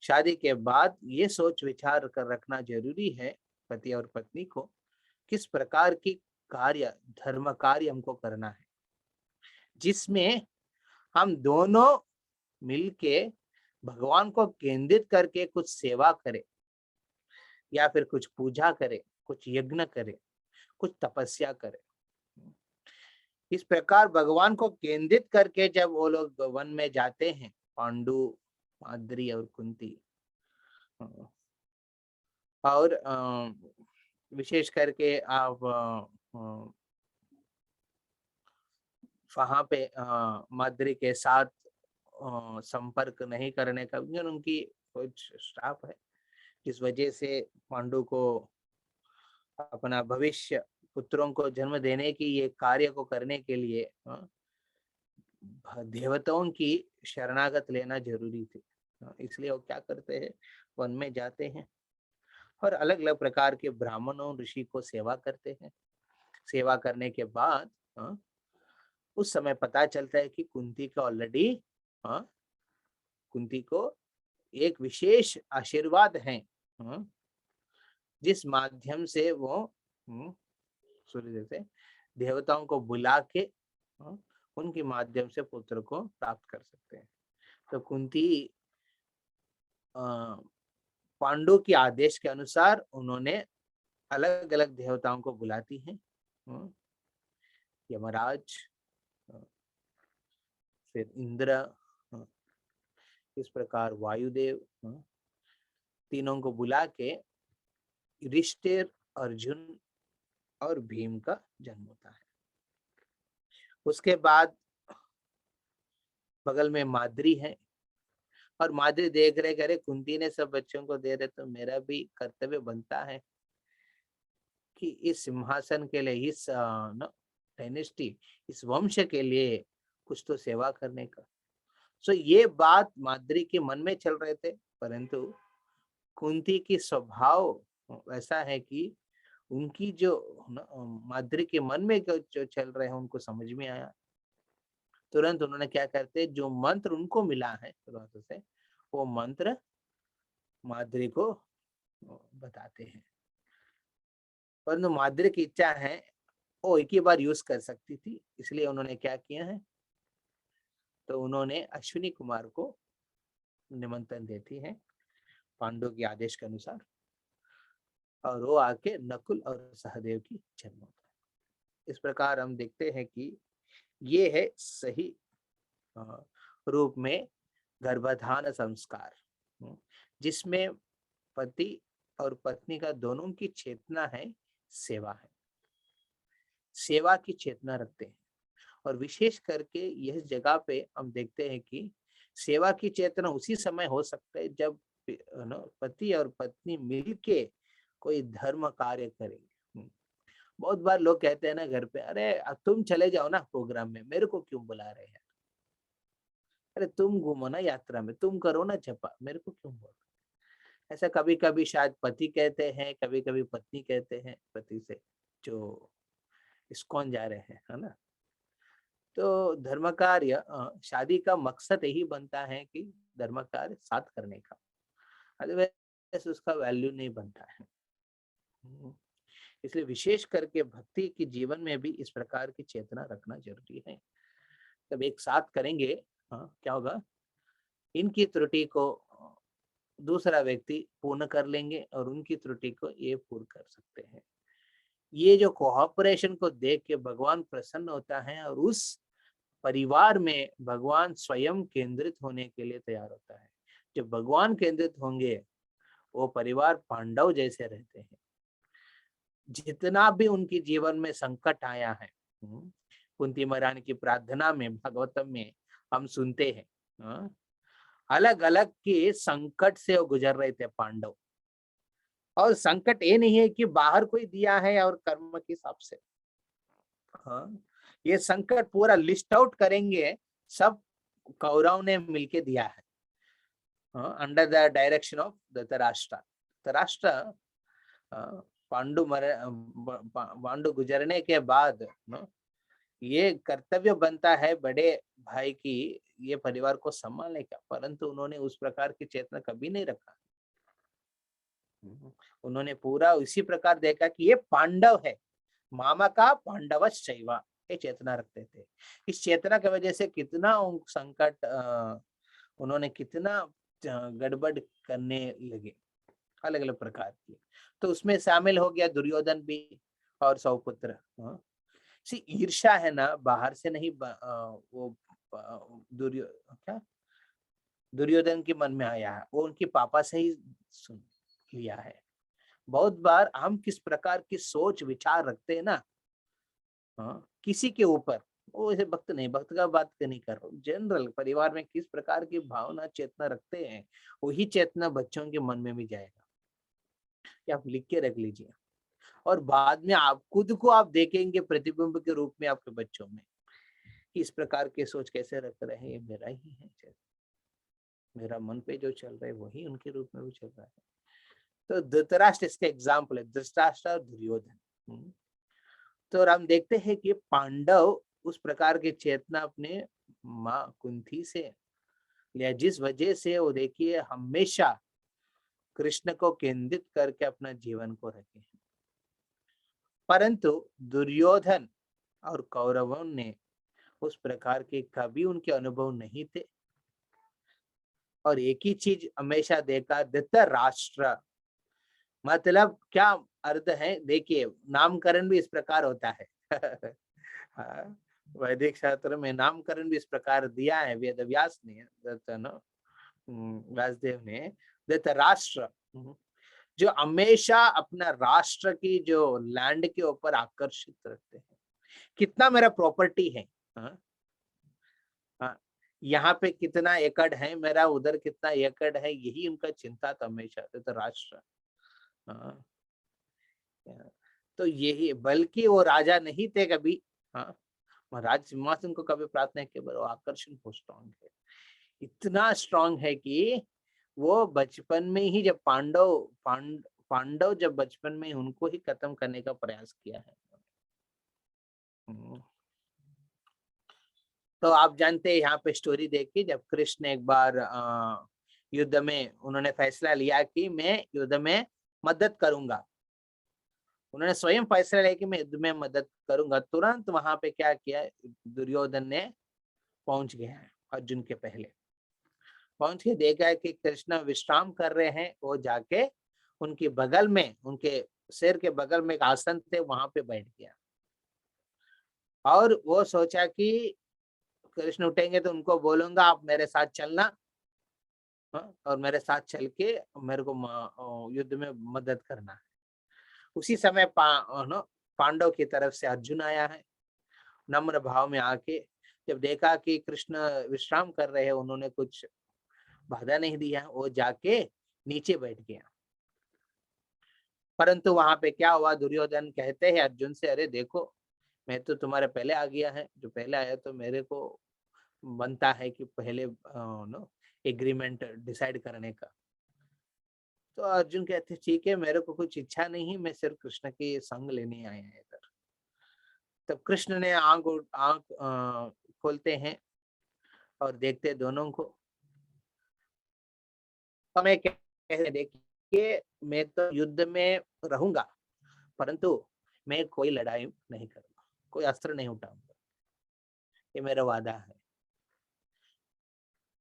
[SPEAKER 1] शादी के बाद ये सोच विचार कर रखना जरूरी है पति और पत्नी को, किस प्रकार की कार्य धर्म कार्य हमको करना है, जिसमें हम दोनों मिलके भगवान को केंद्रित करके कुछ सेवा करें, या फिर कुछ पूजा करें, कुछ यज्ञ करें, कुछ तपस्या करें। इस प्रकार भगवान को केंद्रित करके जब वो लोग वन में जाते हैं, पांडु माद्री और कुंती, और विशेष करके आप वहां पे माद्री के साथ संपर्क नहीं करने का, उनकी कुछ श्राप है, जिस वजह से पांडु को अपना भविष्य पुत्रों को जन्म देने की ये कार्य को करने के लिए देवताओं की शरणागत लेना जरूरी थी। इसलिए वो क्या करते हैं, वन में जाते हैं और अलग अलग प्रकार के ब्राह्मणों ऋषि को सेवा करते हैं। सेवा करने के बाद उस समय पता चलता है कि कुंती का ऑलरेडी कुंती को एक विशेष आशीर्वाद है, जिस माध्यम से वो सूर्यदेव से देवताओं को बुला के उनके माध्यम से पुत्र को प्राप्त कर सकते हैं। तो कुंती पांडु के आदेश के अनुसार उन्होंने अलग अलग देवताओं को बुलाती हैं, यमराज, फिर इंद्र, इस प्रकार वायुदेव, तीनों को बुला के युधिष्ठिर, अर्जुन और भीम का जन्म होता है। उसके बाद बगल में माद्री है और माद्री देख रहे करे कुंती ने सब बच्चों को दे रहे, तो मेरा भी कर्तव्य बनता है कि इस सिंहासन के लिए, इस डायनेस्टी, इस वंश के लिए कुछ तो सेवा करने का। सो ये बात माद्री के मन में चल रहे थे, परंतु कुंती की स्वभाव ऐसा है कि उनकी जो माद्री के मन में जो चल रहे हैं उनको समझ में आया। तुरंत उन्होंने क्या करते, जो मंत्र उनको मिला है तुरंत से वो मंत्र माद्री को बताते हैं। परंतु माद्री की इच्छा है वो एक ही बार यूज कर सकती थी, इसलिए उन्होंने क्या किया है, तो उन्होंने अश्विनी कुमार को निमंत्रण देती है पांडु के आदेश के अनुसार, और वो आके नकुल और सहदेव की जन्म होता है। इस प्रकार हम देखते हैं कि ये है सही रूप में गर्भाधान संस्कार, जिसमें पति और पत्नी का दोनों की चेतना है, सेवा है, सेवा की चेतना रखते हैं। और विशेष करके यह जगह पे हम देखते हैं कि सेवा की चेतना उसी समय हो सकता है जब पति और पत्नी मिलके कोई धर्म कार्य करेंगे। बहुत बार लोग कहते हैं ना घर पे, अरे तुम चले जाओ ना प्रोग्राम में, मेरे को क्यों बुला रहे हैं, अरे तुम घूमो ना यात्रा में, तुम करो ना जपा, मेरे को क्यों बोल। ऐसा कभी कभी शायद पति कहते हैं, कभी कभी पत्नी कहते हैं पति से जो इस्कॉन जा रहे हैं, है ना। तो धर्म कार्य, शादी का मकसद यही बनता है कि धर्म कार्य साथ करने का, अदरवाइज उसका वैल्यू नहीं बनता है। इसलिए विशेष करके भक्ति के जीवन में भी इस प्रकार की चेतना रखना जरूरी है। तब एक साथ करेंगे, क्या होगा, इनकी त्रुटि को दूसरा व्यक्ति पूर्ण कर लेंगे और उनकी त्रुटि को ये पूर्ण कर सकते हैं। ये जो कोऑपरेशन को देख के भगवान प्रसन्न होता है और उस परिवार में भगवान स्वयं केंद्रित होने के लिए तैयार होता है। जब भगवान केंद्रित होंगे वो परिवार पांडव जैसे रहते हैं। जितना भी उनके जीवन में संकट आया है, कुंती महारानी की प्रार्थना में भागवतम में हम सुनते हैं, अलग अलग के संकट से वो गुजर रहे थे पांडव। और संकट ये नहीं है कि बाहर कोई दिया है और कर्म के हिसाब से, ये संकट पूरा लिस्ट आउट करेंगे, सब कौरव ने मिलके दिया है, under the direction of Dhritarashtra. Dhritarashtra Pandu गुजरने के बाद ये कर्तव्य बनता है बड़े भाई की ये परिवार को संभालने का, परंतु उन्होंने उस प्रकार की चेतना कभी नहीं रखा। उन्होंने पूरा इसी प्रकार देखा कि ये पांडव है, मामा का पांडव शैवा, ये चेतना रखते थे। इस चेतना की वजह से कितना संकट उन्होंने कितना गड़बड़ करने लगे अलग अलग प्रकार की। तो उसमें शामिल हो गया दुर्योधन भी और सौपुत्र। ईर्ष्या है ना, बाहर से नहीं, वो दुर्योधन के मन में आया है, वो उनके पापा से ही सुन लिया है। बहुत बार हम किस प्रकार की सोच विचार रखते हैं ना, हाँ, किसी के ऊपर, वो ऐसे भक्त नहीं, भक्त का बात नहीं कर रहा हूँ, जनरल परिवार में किस प्रकार की भावना चेतना रखते हैं, वही चेतना बच्चों के मन में भी जाएगा। ये आप लिख के रख लीजिए, और बाद में आप खुद को आप देखेंगे प्रतिबिंब के रूप में आपके बच्चों में, कि इस प्रकार की सोच कैसे रख रहे हैं, ये मेरा ही है, मेरा मन पे जो चल रहा है वही उनके रूप में भी चल रहा है। तो धृतराष्ट्र इसका एग्जाम्पल है, धृतराष्ट्र और दुर्योधन। तो हम देखते हैं कि पांडव उस प्रकार की चेतना अपने माँ कुंती से लिया, जिस वजह से वो देखिए हमेशा कृष्ण को केंद्रित करके अपना जीवन को रखे हैं। परंतु दुर्योधन और कौरवों ने उस प्रकार के कभी उनके अनुभव नहीं थे, और एक ही चीज हमेशा देखा, धृतराष्ट्र मतलब क्या अर्थ है, देखिए नामकरण भी इस प्रकार होता है। हाँ, वैदिक शास्त्र में नामकरण भी इस प्रकार दिया है वेद व्यास ने, व्यासदेव ने। धृतराष्ट्र जो हमेशा अपना राष्ट्र की जो लैंड के ऊपर आकर्षित रहते हैं, कितना मेरा प्रॉपर्टी है, हाँ? हाँ, यहाँ पे कितना एकड़ है मेरा, उधर कितना एकड़ है, यही उनका चिंता था हमेशा, धृतराष्ट्र। हाँ, तो यही, बल्कि वो राजा नहीं थे कभी, हाँ, राज सिंहासन को कभी प्राप्त नहीं किया, वो आकर्षण बहुत स्ट्रांग है, इतना स्ट्रांग है कि वो बचपन में ही जब पांडव जब बचपन में उनको ही खत्म करने का प्रयास किया है। तो आप जानते हैं यहाँ पे स्टोरी देखिए, जब कृष्ण एक बार युद्ध में उन्होंने फैसला लिया कि मैं युद्ध में मदद करूंगा, उन्होंने स्वयं फैसला लिया कि मैं युद्ध में मदद करूंगा, तुरंत वहां पे क्या किया, दुर्योधन ने पहुंच गया है अर्जुन के पहले, पहुंच के देखा है कि कृष्ण विश्राम कर रहे हैं, वो जाके उनके बगल में, उनके सिर के बगल में एक आसन थे, वहां पे बैठ गया, और वो सोचा कि कृष्ण उठेंगे तो उनको बोलूंगा आप मेरे साथ चलना, हाँ, और मेरे साथ चल के मेरे को युद्ध में मदद करना है। उसी समय पांडव की तरफ से अर्जुन आया है, नम्र भाव में आके जब देखा कि कृष्ण विश्राम कर रहे हैं, उन्होंने कुछ बाधा नहीं दिया, वो जाके नीचे बैठ गया। परंतु वहां पे क्या हुआ, दुर्योधन कहते हैं अर्जुन से, अरे देखो मैं तो तुम्हारे पहले आ गया है, जो पहले आया तो मेरे को बनता है कि पहले एग्रीमेंट डिसाइड करने का। तो अर्जुन कहते ठीक है, मेरे को कुछ इच्छा नहीं, मैं सिर्फ कृष्ण की संग लेने आया है इधर। तब कृष्ण ने आंख खोलते हैं और देखते दोनों को, हमें कहते देखिए मैं तो युद्ध में रहूंगा, परंतु मैं कोई लड़ाई नहीं करूंगा, कोई अस्त्र नहीं उठाऊंगा, ये मेरा वादा है।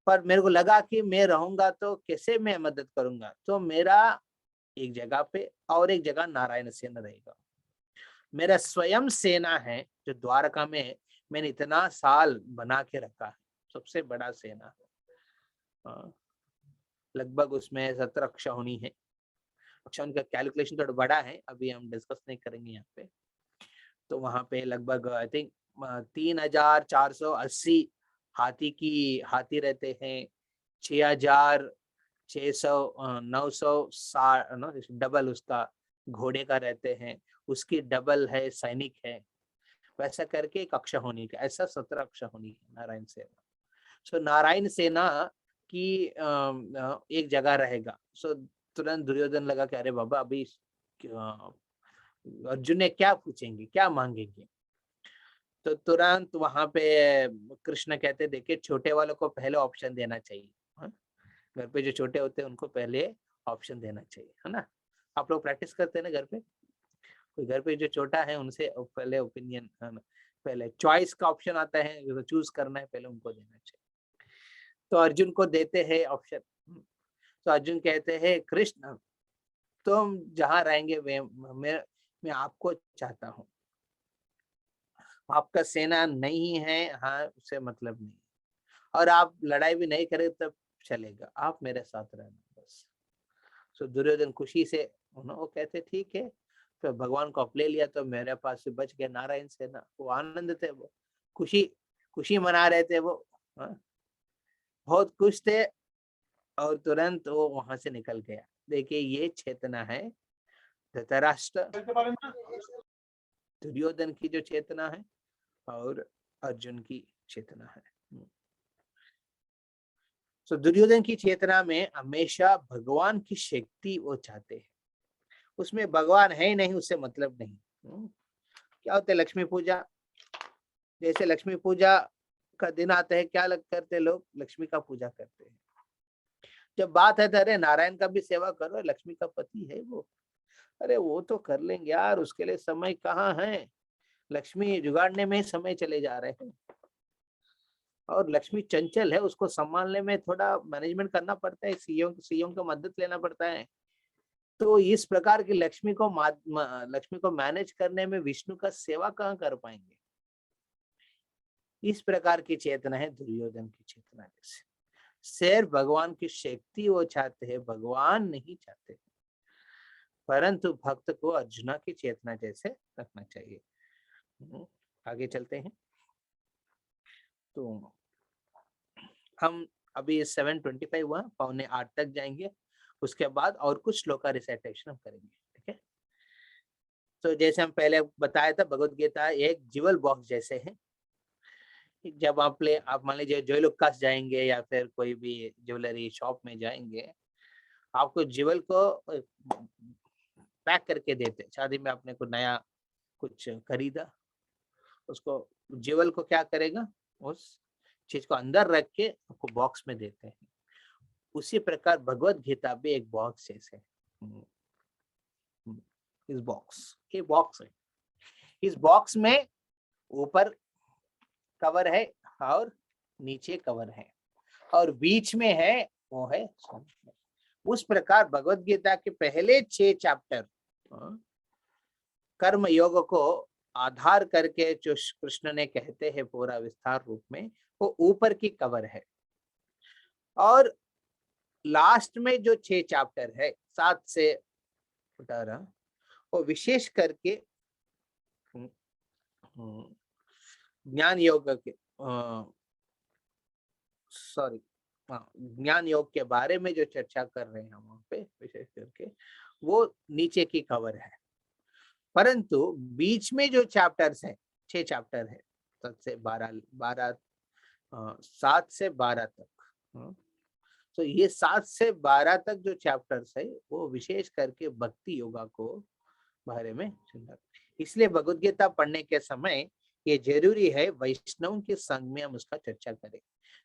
[SPEAKER 1] पर मेरे को लगा कि मैं रहूंगा तो कैसे मैं मदद करूंगा, तो मेरा एक जगह पे और एक जगह नारायण सेना रहेगा, मेरा स्वयं सेना है जो द्वारका में मैंने इतना साल बना के रखा है, सबसे बड़ा सेना है, लगभग उसमें 17 अक्षौहिणी है। अक्षौहिणी का कैलकुलेशन थोड़ा बड़ा है, अभी हम डिस्कस नहीं करेंगे यहाँ पे। तो वहां पे लगभग आई थिंक 3480 हाथी रहते हैं, 6600 डबल उसका घोड़े का रहते हैं, उसकी डबल है सैनिक है, वैसा करके एक अक्षौहिणी का, ऐसा 17 अक्षौहिणी है नारायण सेना। सो नारायण सेना की एक जगह रहेगा। सो तुरंत दुर्योधन लगा कि अरे बाबा अभी अर्जुन ने क्या पूछेंगे, क्या मांगेंगे, तो तुरंत वहां पे कृष्ण कहते देखिए छोटे वालों को पहले ऑप्शन देना चाहिए, घर पे जो छोटे होते हैं उनको पहले ऑप्शन देना चाहिए, है ना। आप लोग प्रैक्टिस करते हैं ना घर पे, कोई घर पे जो छोटा है उनसे पहले ओपिनियन, पहले चॉइस का ऑप्शन आता है, जो चूज करना है पहले उनको देना चाहिए। तो अर्जुन को देते हैं ऑप्शन, तो अर्जुन कहते हैं कृष्ण तुम जहां रहेंगे मैं आपको चाहता हूँ, आपका सेना नहीं है, हाँ उससे मतलब नहीं, और आप लड़ाई भी नहीं करें तब चलेगा, आप मेरे साथ रहना बस। सो दुर्योधन खुशी से वो कहते ठीक है, फिर भगवान को ले लिया तो मेरे पास से बच गया नारायण से ना। वो आनंद थे, वो खुशी खुशी मना रहे थे वो। हाँ? बहुत खुश थे और तुरंत वो वहां से निकल गया। देखिए ये चेतना है धृतराष्ट्र दुर्योधन की जो चेतना है और अर्जुन की चेतना है। तो दुर्योधन की चेतना में हमेशा भगवान की शक्ति वो चाहते हैं, उसमें भगवान है ही नहीं उससे मतलब नहीं। क्या होता है लक्ष्मी पूजा, जैसे लक्ष्मी पूजा का दिन आता है क्या करते लोग, लक्ष्मी का पूजा करते हैं। जब बात है तो अरे नारायण का भी सेवा करो, लक्ष्मी का पति है वो, अरे वो तो कर लेंगे यार, उसके लिए समय कहाँ है, लक्ष्मी जुगाड़ने में समय चले जा रहे हैं। और लक्ष्मी चंचल है, उसको संभालने में थोड़ा मैनेजमेंट करना पड़ता है, सीओ की मदद लेना पड़ता है। तो इस प्रकार की लक्ष्मी को मैनेज करने में विष्णु का सेवा कहाँ कर पाएंगे। इस प्रकार की चेतना है दुर्योधन की चेतना। जैसे सिर्फ भगवान की शक्ति वो चाहते हैं, भगवान नहीं चाहते, परंतु भक्त को अर्जुना की चेतना जैसे रखना चाहिए। आगे चलते हैं। तो हम अभी 7:25 हुआ, 7:45 तक जाएंगे, उसके बाद और कुछ श्लोक का रिसाइटेशन हम करेंगे। ठीक है, तो जैसे हम पहले बताया था भगवत गीता एक ज्वेल बॉक्स जैसे है। जब आप मान लीजिए ज्वेलुक्कास जाएंगे या फिर कोई भी ज्वेलरी शॉप में जाएंगे, आपको ज्वेल को पैक करके देते। शादी में आपने को नया कुछ खरीदा, उसको ज्वेल को क्या करेगा, उस चीज को अंदर रख के आपको बॉक्स में देते हैं। उसी प्रकार भगवत गीता भी एक बॉक्स जैसे है। इस बॉक्स, ये बॉक्स है, इस बॉक्स में ऊपर कवर है और नीचे कवर है और बीच में है वो है। उस प्रकार भगवत गीता के पहले 6 चैप्टर कर्म योग को आधार करके जो कृष्ण ने कहते हैं पूरा विस्तार रूप में, वो ऊपर की कवर है। और लास्ट में जो 6 चैप्टर है 7 से 18, वो विशेष करके ज्ञान योग के ज्ञान योग के बारे में जो चर्चा कर रहे हैं वहां पे विशेष करके वो नीचे की कवर है। परंतु बीच में जो चैप्टर्स है 6 चैप्टर है 7 से 12 तक। तो ये 7 से 12 तक जो चैप्टर्स है वो विशेष करके भक्ति योगा को बारे में। इसलिए भगवत गीता पढ़ने के समय ये जरूरी है वैष्णव के संग में हम उसका चर्चा करें।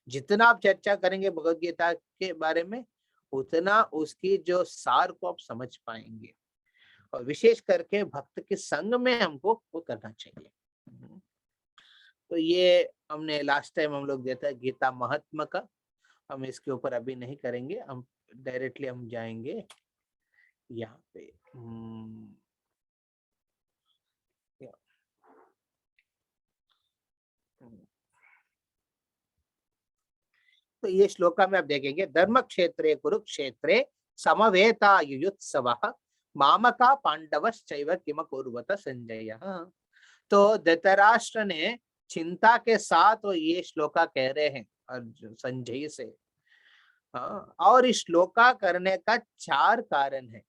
[SPEAKER 1] जितना आप चर्चा करेंगे भगवत गीता के बारे में, उतना उसकी जो सार को आप समझ पाएंगे। और विशेष करके भक्त के संग में हमको वो करना चाहिए। तो ये हमने लास्ट टाइम हम लोग देखा गीता महात्मा का, हम इसके ऊपर अभी नहीं करेंगे, हम डायरेक्टली हम जाएंगे यहाँ पे। तो ये श्लोका में आप देखेंगे, धर्म क्षेत्रे कुरुक्षेत्रे समवेता युयुत्सवः मामका पांडवश्चैव किम कुर्वत संजय। तो धृतराष्ट्र ने चिंता के साथ वो ये श्लोका कह रहे हैं अर्जुन संजय से। और इस श्लोका करने का 4 कारण है।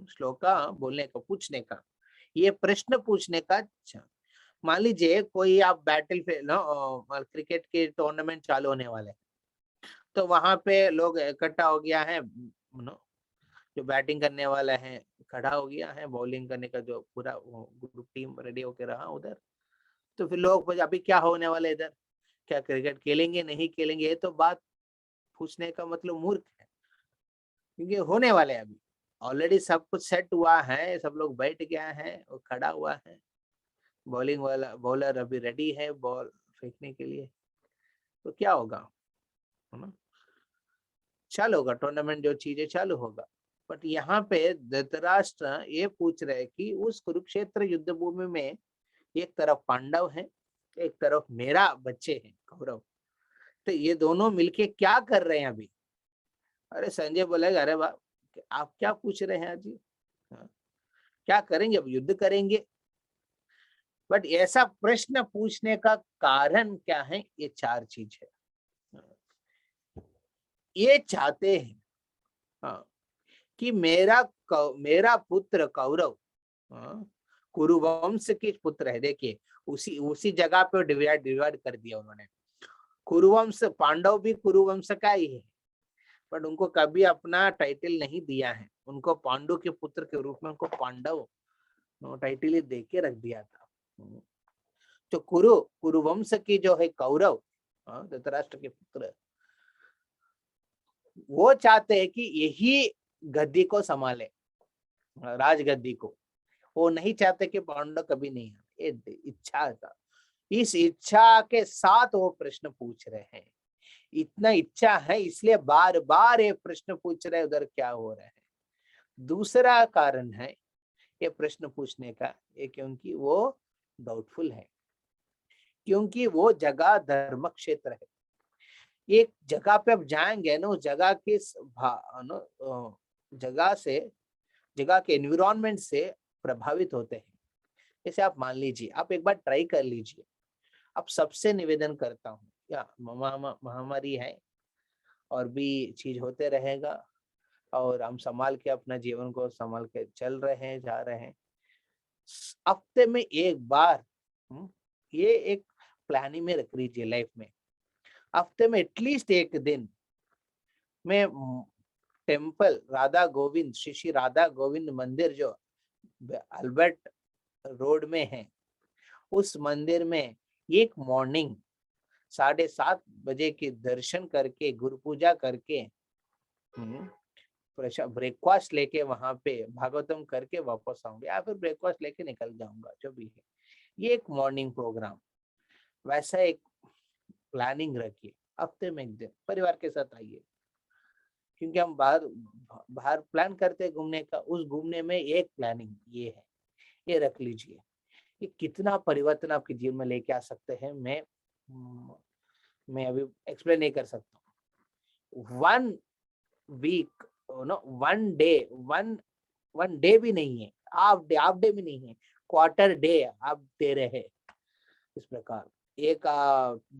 [SPEAKER 1] श्लोका बोलने का, पूछने का, ये प्रश्न पूछने का। मान लीजिए कोई आप बैटल फील्ड क्रिकेट के टूर्नामेंट चालू होने वाले, तो वहां पे लोग इकट्ठा हो गया है, जो बैटिंग करने वाला है खड़ा हो गया है, बॉलिंग करने का जो पूरा ग्रुप टीम रेडी होके रहा उधर। तो फिर लोग अभी क्या होने वाले इधर, क्या क्रिकेट खेलेंगे नहीं खेलेंगे, ये तो बात पूछने का मतलब मूर्ख है, क्योंकि होने वाले अभी ऑलरेडी सब कुछ सेट हुआ है, सब लोग बैठ गया है और खड़ा हुआ है, बॉलिंग वाला बॉलर अभी रेडी है बॉल फेंकने के लिए। तो क्या होगा, है ना, चालू होगा टूर्नामेंट, जो चीजें चालू होगा। बट यहाँ पे धृतराष्ट्र ये पूछ रहे कि उस कुरुक्षेत्र युद्ध भूमि में एक तरफ पांडव है, एक तरफ मेरा बच्चे हैं कौरव, तो ये दोनों मिलके क्या कर रहे हैं अभी। अरे संजय बोलेगा, अरे बाप आप क्या पूछ रहे हैं जी, हाँ, क्या करेंगे? अब युद्ध करेंगे। बट ऐसा प्रश्न पूछने का कारण क्या है? ये 4 चीज है। ये चाहते हैं हाँ, कि मेरा पुत्र कौरव कुरुवंश के पुत्र है। देखिए उसी जगह पे डिवाइड कर दिया उन्होंने। कुरुवंश, पांडव भी कुरुवंश का ही है, बट उनको कभी अपना टाइटल नहीं दिया है। उनको पांडु के पुत्र के रूप में उनको पांडव टाइटल ही दे के रख दिया था। तो कुरुवंश की जो है कौरव, धृतराष्ट्र के पुत्र, वो चाहते हैं कि यही गद्दी को संभाले, राजगद्दी को। वो नहीं चाहते कि पांडव कभी नहीं है। ये इच्छा था। इस इच्छा के साथ वो प्रश्न पूछ रहे हैं। इतना इच्छा है इसलिए बार बार ये प्रश्न पूछ रहे उधर क्या हो रहा है। दूसरा कारण है ये प्रश्न पूछने का, ये क्योंकि वो डाउटफुल है, क्योंकि वो जगह धर्म क्षेत्र है। एक जगह पे आप जाएंगे ना, उस जगह के जगह के एनवायरनमेंट से प्रभावित होते हैं। जैसे आप मान लीजिए, आप एक बार ट्राई कर लीजिए। आप सबसे निवेदन करता हूँ, या महामारी है और भी चीज होते रहेगा, और हम संभाल के अपना जीवन को संभाल के चल रहे हैं, जा रहे हैं। हफ्ते में एक बार ये एक प्लानिंग में रख लीजिए लाइफ में। हफ्ते में एटलीस्ट एक दिन में टेम्पल राधा गोविंद, श्री राधा गोविंद मंदिर जो अल्बर्ट रोड में है, उस मंदिर में एक मॉर्निंग 7:30 बजे के दर्शन करके, गुरु पूजा करके, ब्रेकफास्ट लेके वहां पे भागवतम करके वापस आऊंगा, या फिर ब्रेकफास्ट लेके निकल जाऊंगा, जो भी है। ये एक मॉर्निंग प्रोग्राम, वैसा एक प्लानिंग रखिए। हफ्ते में एक दिन परिवार के साथ आइए, क्योंकि हम बाहर प्लान करते हैं घूमने का। उस घूमने में एक प्लानिंग ये है, ये रख लीजिए। ये कितना परिवर्तन आपके जीवन में लेके आ सकते हैं, मैं अभी एक्सप्लेन नहीं कर सकता। 1 वीक, वन डे भी नहीं है, हाफ डे भी नहीं है, क्वार्टर डे आप दे रहे हैं। इस प्रकार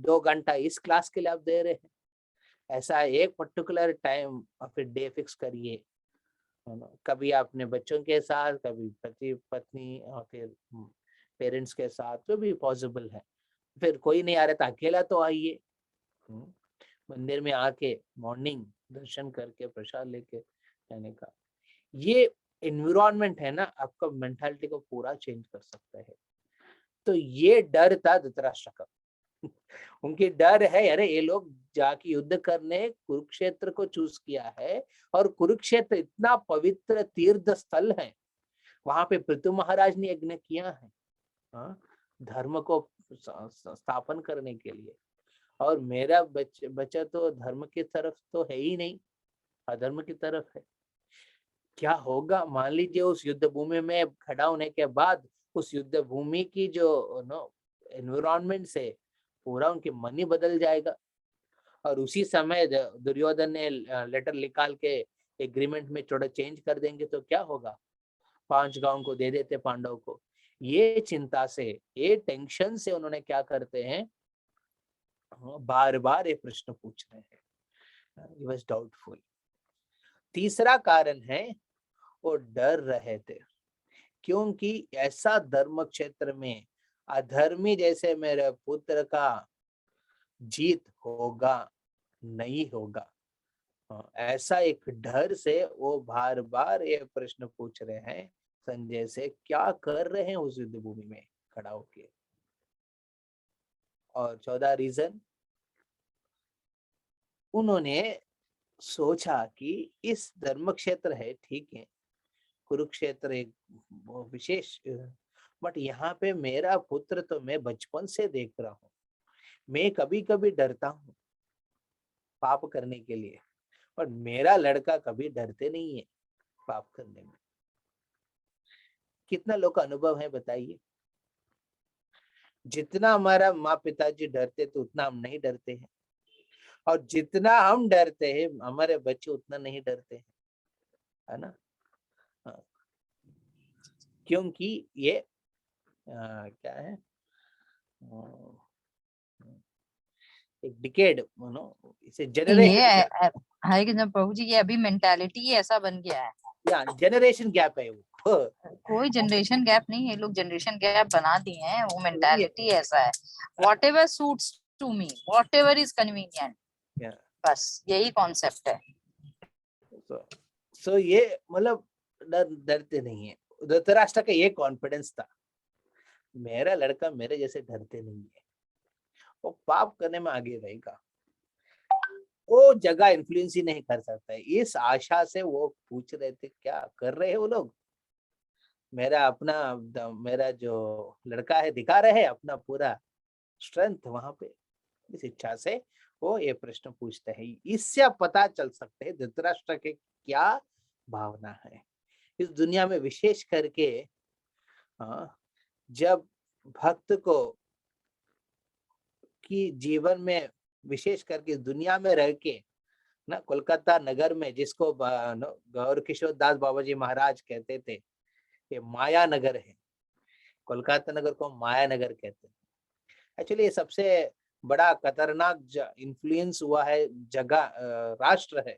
[SPEAKER 1] 2 घंटा इस क्लास के लिए आप दे रहे हैं। ऐसा एक पर्टिकुलर टाइम और फिर डे फिक्स करिए। कभी अपने बच्चों के साथ, कभी पति पत्नी, और फिर पेरेंट्स के साथ, जो भी पॉसिबल है। फिर कोई नहीं आ रहा तो अकेला तो आइए, मंदिर में आके मॉर्निंग दर्शन करके प्रसाद लेके जाने का। ये एनवायरनमेंट है ना, आपका मेंटालिटी को पूरा चेंज कर सकता है। तो ये डर था धृतराष्ट्र का। उनकी डर है, अरे ये लोग जाके युद्ध करने कुरुक्षेत्र को चूज किया है, और कुरुक्षेत्र इतना पवित्र तीर्थ स्थल है, वहां पे पृथु महाराज ने यज्ञ किया है धर्म को स्थापन करने के लिए। और मेरा बच्चा तो धर्म की तरफ तो है ही नहीं, अधर्म की तरफ है। क्या होगा? मान लीजिए उस युद्ध भूमि में खड़ा होने के बाद, उस युद्ध भूमि की जो एनवायरनमेंट से पूरा उनके मन ही बदल जाएगा। और उसी समय दुर्योधन ने लेटर निकाल के एग्रीमेंट में थोड़ा चेंज कर देंगे तो क्या होगा? 5 गांव को दे देते पांडव को। ये चिंता से, ये टेंशन से उन्होंने क्या करते हैं, बार बार ये प्रश्न पूछ रहे हैं। He was doubtful। तीसरा कारण है, वो डर रहे थे, क्योंकि ऐसा धर्म क्षेत्र में अधर्मी जैसे मेरे पुत्र का जीत होगा नहीं होगा, ऐसा एक डर से वो बार बार ये प्रश्न पूछ रहे हैं संजय से, क्या कर रहे हैं उस युद्ध भूमि में खड़ा होके। और 14 रीजन, उन्होंने सोचा कि इस धर्म क्षेत्र है, ठीक है, कुरुक्षेत्र एक विशेष, बट यहाँ पे मेरा पुत्र तो मैं बचपन से देख रहा हूँ, मैं कभी कभी डरता हूँ पाप करने के लिए, पर मेरा लड़का कभी डरते नहीं है पाप करने में। कितना लोग का अनुभव है बताइए? जितना हमारा माँ पिताजी डरते तो उतना हम नहीं डरते हैं, और जितना हम डरते हैं हमारे बच्चे उतना नहीं डरते हैं, है ना? क्योंकि ये क्या है, एक डिकेड, इसे
[SPEAKER 7] ये
[SPEAKER 1] जनरेशन,
[SPEAKER 7] हरे कृष्ण प्रभु जी, ये अभी मेंटालिटी ऐसा बन गया है।
[SPEAKER 1] या जनरेशन गैप है वो।
[SPEAKER 7] कोई जनरेशन गैप नहीं है, लोग जनरेशन गैप बना दिए हैं, वो
[SPEAKER 1] ये
[SPEAKER 7] मेंटालिटी ऐसा है। Whatever suits to me, whatever is convenient,
[SPEAKER 1] या
[SPEAKER 7] बस यही कॉन्सेप्ट है।
[SPEAKER 1] सो ये मतलब डरते नहीं है। धृतराष्ट्र का ये कॉन्फिडेंस था, मेरा लड़का मेरे जैसे डरते नहीं है, वो पाप करने में आगे रहेगा, वो जगह इन्फ्लुएंस ही नहीं कर सकता है। इस आशा से वो पूछ रहे थे क्या कर रहे हैं वो लोग, मेरा जो लड़का है दिखा रहे हैं अपना पूरा स्ट्रेंथ वहां पे। इस इच्छा से वो ये प्रश्न पूछते हैं। इससे पता चल सकते है धृतराष्ट्र के क्या भावना है इस दुनिया में, विशेष करके जब भक्त को की जीवन में, विशेष करके दुनिया में रह के ना, कोलकाता नगर में जिसको गौर किशोर दास बाबा जी महाराज कहते थे ये माया नगर है, कोलकाता नगर को माया नगर कहते हैं। एक्चुअली ये सबसे बड़ा खतरनाक इन्फ्लुएंस हुआ है जगह, राष्ट्र है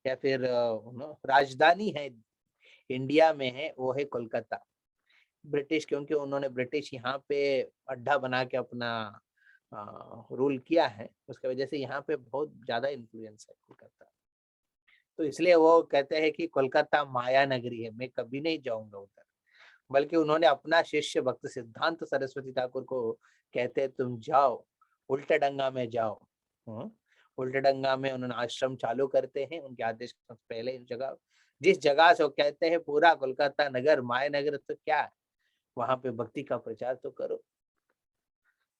[SPEAKER 1] या फिर राजधानी है इंडिया में है, वो है कोलकाता। ब्रिटिश, क्योंकि उन्होंने ब्रिटिश यहाँ पे अड्डा बना के अपना रूल किया है, उसके वजह से यहाँ पे बहुत ज्यादा इन्फ्लुएंस है कोलकाता। तो इसलिए वो कहते हैं कि कोलकाता माया नगरी है, मैं कभी नहीं जाऊंगा उधर। बल्कि उन्होंने अपना शिष्य भक्त सिद्धांत सरस्वती ठाकुर को कहते हैं तुम जाओ उल्टे डंगा में जाओ। उल्टे डंगा में उन्होंने आश्रम चालू करते हैं, उनके आदेश से पहले इस जगह, जिस जगह से वो कहते हैं पूरा कोलकाता नगर माया नगर, तो क्या है वहां पे भक्ति का प्रचार तो करो।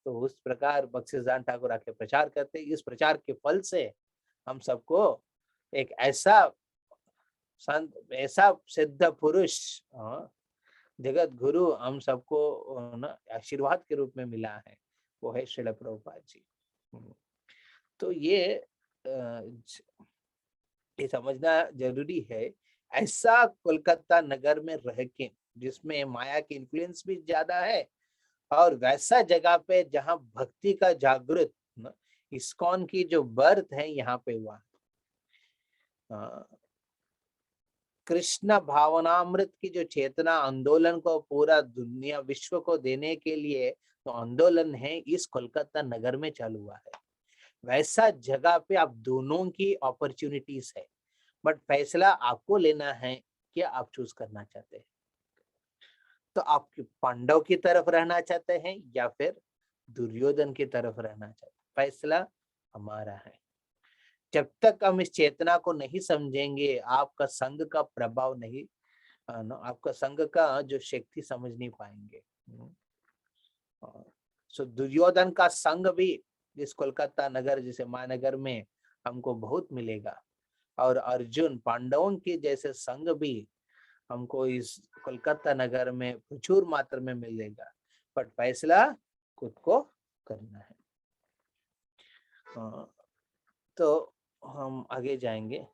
[SPEAKER 1] तो उस प्रकार भक्त सिद्धांत ठाकुर आके प्रचार करते हैं। इस प्रचार के फल से हम सबको एक ऐसा संत, ऐसा सिद्ध पुरुष, जगत गुरु हम सबको आशीर्वाद के रूप में मिला है, वो है श्रील प्रभुपाद जी। तो ये समझना जरूरी है, ऐसा कोलकाता नगर में रह के जिसमें माया की इन्फ्लुएंस भी ज्यादा है, और वैसा जगह पे जहां भक्ति का जागृत इस्कॉन की जो बर्थ है यहाँ पे हुआ। कृष्ण भावनामृत की जो चेतना आंदोलन को पूरा दुनिया विश्व को देने के लिए तो आंदोलन है इस कोलकाता नगर में चालू हुआ है। वैसा जगह पे आप दोनों की अपॉर्चुनिटीज है, बट फैसला आपको लेना है कि आप चूज करना चाहते हैं। तो आप पांडव की तरफ रहना चाहते हैं या फिर दुर्योधन की तरफ रहना चाहते हैं, फैसला हमारा है। जब तक हम इस चेतना को नहीं समझेंगे, आपका संघ का प्रभाव नहीं, आपका संघ का जो शक्ति समझ नहीं पाएंगे। सो दुर्योधन का संघ भी इस कोलकाता नगर जैसे महानगर में हमको बहुत मिलेगा, और अर्जुन पांडवों के जैसे संघ भी हमको इस कोलकाता नगर में प्रचुर मात्रा में मिलेगा, बट फैसला खुद को करना है। तो हम आगे जाएंगे।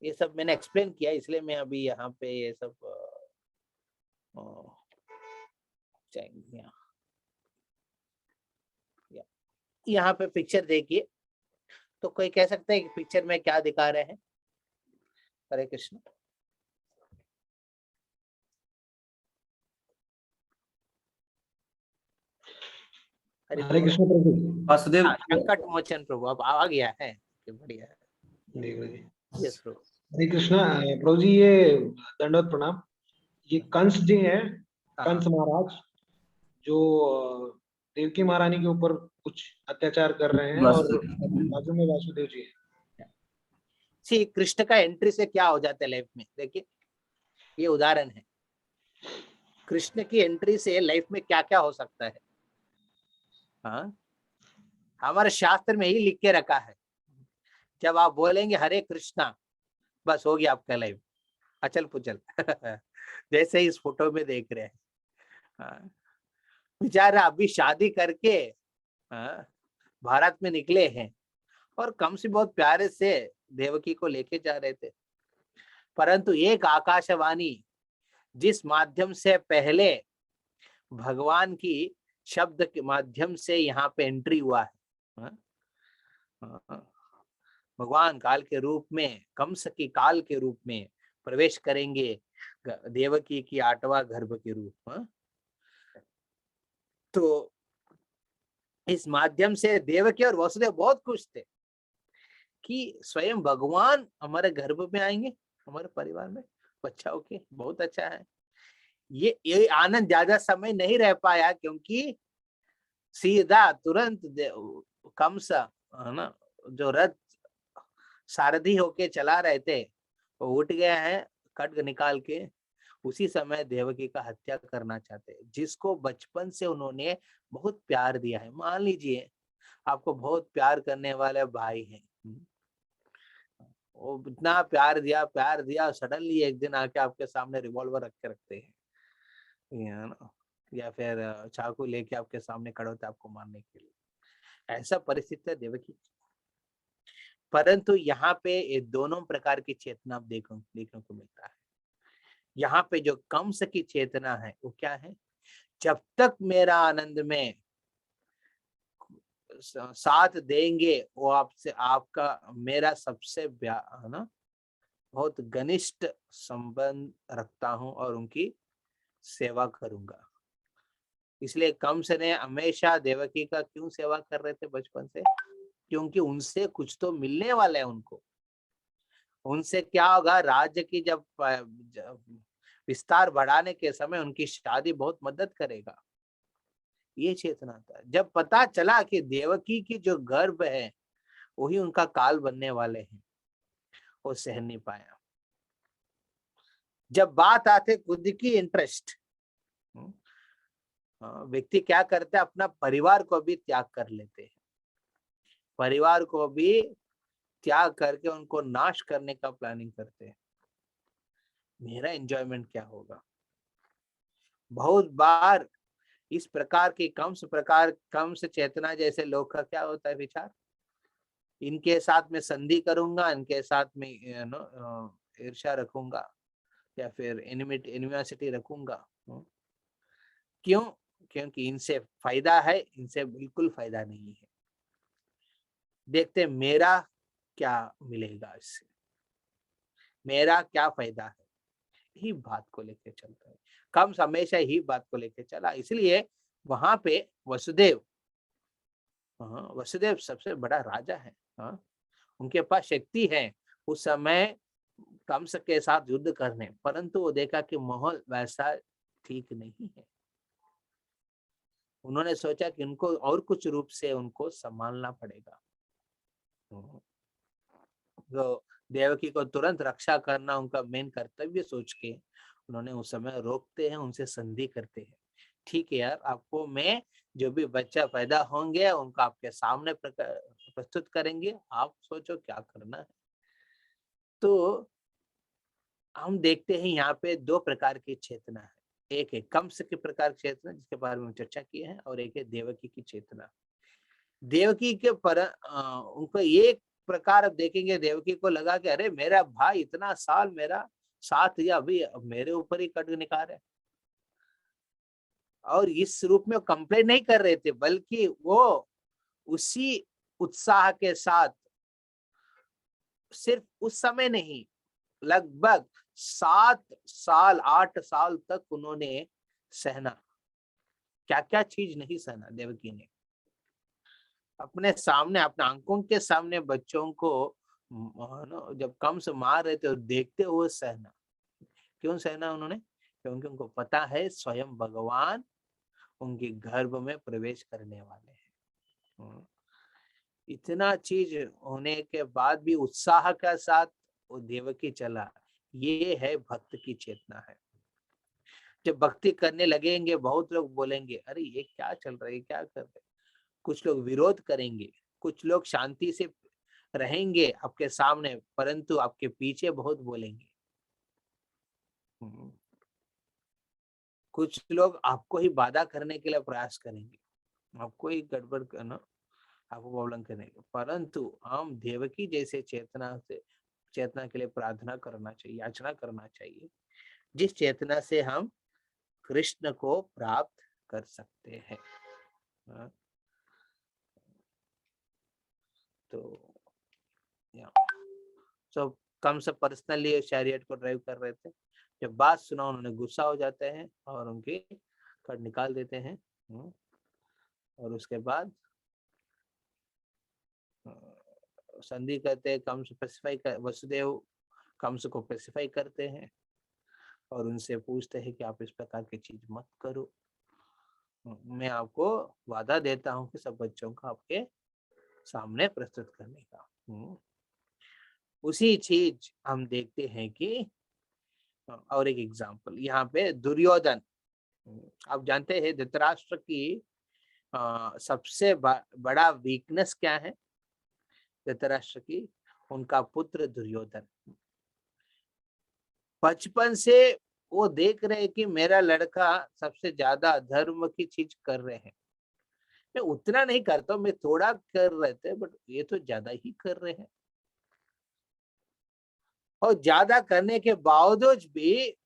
[SPEAKER 1] ये सब मैंने एक्सप्लेन किया, इसलिए मैं अभी यहाँ पे ये सब जाएंगे। यहाँ पे पिक्चर देखिए, तो कोई कह सकता है कि पिक्चर में क्या दिखा रहे हैं? हरे कृष्ण।
[SPEAKER 8] हरे कृष्ण प्रभु।
[SPEAKER 2] वासुदेव
[SPEAKER 1] संकट मोचन प्रभु अब आ गया है, बढ़िया है। यस प्रभु।
[SPEAKER 8] हरे कृष्ण प्रभु जी, ये दंडवत प्रणाम। ये कंस जी हैं, कंस महाराज, जो देवकी महारानी के ऊपर कुछ अत्याचार कर रहे हैं, और बाजू में वासुदेव जी हैं।
[SPEAKER 1] श्री कृष्ण का एंट्री से क्या हो जाता है लाइफ में, देखिए ये उदाहरण है। कृष्ण की एंट्री से लाइफ में क्या क्या हो सकता है। हाँ, हमारे शास्त्र में ही लिख के रखा है, जब आप बोलेंगे हरे कृष्णा, बस हो गया आपका लाइफ अचल पुचल। जैसे इस फोटो में देख रहे हैं, बेचारा अभी शादी करके भारत में निकले हैं, और कम से बहुत प्यारे से देवकी को लेके जा रहे थे, परंतु एक आकाशवाणी जिस माध्यम से पहले भगवान की शब्द के माध्यम से यहाँ पे एंट्री हुआ है, हाँ? भगवान काल के रूप में, कंस की काल के रूप में प्रवेश करेंगे देवकी की 8वां गर्भ के रूप, हाँ? तो इस माध्यम से देवकी और वसुदेव बहुत खुश थे कि स्वयं भगवान हमारे गर्भ में आएंगे, हमारे परिवार में बच्चा होके, बहुत अच्छा है। ये आनंद ज्यादा समय नहीं रह पाया, क्योंकि सीधा तुरंत कंस, है ना, जो रथ सारथी होके चला रहे थे, वो उठ गए हैं खड्ग निकाल के। उसी समय देवकी का हत्या करना चाहते हैं, जिसको बचपन से उन्होंने बहुत प्यार दिया है। मान लीजिए आपको बहुत प्यार करने वाले भाई हैं, वो इतना प्यार दिया, सडनली एक दिन आके आपके सामने रिवॉल्वर रख के रखते हैं, ना, या फिर चाकू लेके आपके सामने खड़े होते आपको मारने के लिए। ऐसा परिस्थिति है देवकी। परंतु यहाँ पे ये दोनों प्रकार की चेतना देखने को मिलता है। यहाँ पे जो कंस की चेतना है वो क्या है? जब तक मेरा आनंद में साथ देंगे, वो आपसे, आपका मेरा सबसे है ना, बहुत घनिष्ठ संबंध रखता हूं और उनकी सेवा करूंगा। इसलिए कंस ने हमेशा देवकी का क्यों सेवा कर रहे थे बचपन से? क्योंकि उनसे कुछ तो मिलने वाला है उनको। उनसे क्या होगा, राज्य की जब विस्तार बढ़ाने के समय उनकी शादी बहुत मदद करेगा, ये चेतना था। जब पता चला कि देवकी की जो गर्भ है वही उनका काल बनने वाले हैं, वो सहन नहीं पाया। जब बात आते खुद की इंटरेस्ट, व्यक्ति क्या करते हैं, अपना परिवार को भी त्याग कर लेते हैं, परिवार को भी त्याग करके उनको नाश करने का प्लानिंग करते हैं। मेरा एंजॉयमेंट क्या होगा? बहुत बार इस प्रकार की कंस चेतना जैसे लोग का क्या होता है विचार, इनके साथ में संधि करूंगा, इनके साथ में ईर्ष्या रखूंगा या फिर एनिमिटी रखूंगा। क्यों? क्योंकि इनसे फायदा है, इनसे बिल्कुल फायदा नहीं है। देखते मेरा क्या मिलेगा इससे, मेरा क्या फायदा है, ही बात को लेके चलता है। कंस हमेशा ही बात को लेके चला, इसलिए वहां पे वसुदेव सबसे बड़ा राजा है, उनके पास शक्ति है उस समय कंस के साथ युद्ध करने, परंतु वो देखा कि माहौल वैसा ठीक नहीं है। उन्होंने सोचा कि उनको और कुछ रूप से उनको संभालना पड़ेगा। तो देवकी को तुरंत रक्षा करना उनका मेन कर्तव्य सोच के उन्होंने उस समय रोकते हैं, उनसे संधि करते हैं। ठीक है यार, आपको मैं जो भी बच्चा पैदा होंगे उनका आपके सामने प्रस्तुत करेंगे, आप सोचो क्या करना है। तो हम देखते हैं यहाँ पे दो प्रकार की चेतना है, एक है कंस के प्रकार की चेतना जिसके बारे में चर्चा की है, और एक है देवकी की चेतना। देवकी के उनको एक प्रकार अब देखेंगे, देवकी को लगा कि अरे मेरा भाई इतना साल मेरा साथ दिया, अभी मेरे ऊपर ही खड्ग निकाल रहे, और इस रूप में कंप्लेन नहीं कर रहे थे, बल्कि वो उसी उत्साह के साथ सिर्फ उस समय नहीं, लगभग 7 साल 8 साल तक उन्होंने सहना। क्या क्या चीज नहीं सहना देवकी ने, अपने सामने, अपने आंखों के सामने बच्चों को जब कंस मार रहे थे देखते हुए सहना। क्यों सहना उन्होंने? क्योंकि उनको पता है स्वयं भगवान उनके गर्भ में प्रवेश करने वाले हैं। इतना चीज होने के बाद भी उत्साह के साथ वो देवकी चला, ये है भक्त की चेतना है। जब भक्ति करने लगेंगे बहुत लोग बोलेंगे अरे ये क्या चल रहा है, क्या कर रहे, कुछ लोग विरोध करेंगे, कुछ लोग शांति से रहेंगे आपके सामने, परंतु आपके पीछे बहुत बोलेंगे। कुछ लोग आपको ही बाधा करने के लिए प्रयास करेंगे, आपको ही गड़बड़ करना, आपको प्रॉब्लम करने के, परंतु हम देवकी जैसे चेतना के लिए प्रार्थना करना चाहिए, याचना करना चाहिए। जिस चेतना से हम कृष्ण को प्राप्त कर सकते हैं। हाँ, तो कम से पर्सनली चैरियट को ड्राइव कर रहे थे, जब बात सुना उन्होंने गुस्सा हो जाते हैं और उनकी कट निकाल देते हैं। और उसके बाद संधि करते हैं, कंस स्पेसिफाई कर, वसुदेव कंस को स्पेसिफाई करते हैं और उनसे पूछते हैं कि आप इस प्रकार की चीज मत करो, मैं आपको वादा देता हूं कि सब बच्चों को आपके सामने प्रस्तुत करने का। उसी चीज हम देखते हैं कि और एक एग्जांपल यहाँ पे दुर्योधन, आप जानते हैं धृतराष्ट्र की सबसे बड़ा वीकनेस क्या है धृतराष्ट्र की? उनका पुत्र दुर्योधन। बचपन से वो देख रहे हैं कि मेरा लड़का सबसे ज्यादा अधर्म की चीज कर रहे हैं, मैं उतना नहीं करता हूं, मैं थोड़ा कर रहे थे, बट ये तो ज्यादा ही कर रहे हैं। और ज्यादा करने के बावजूद भी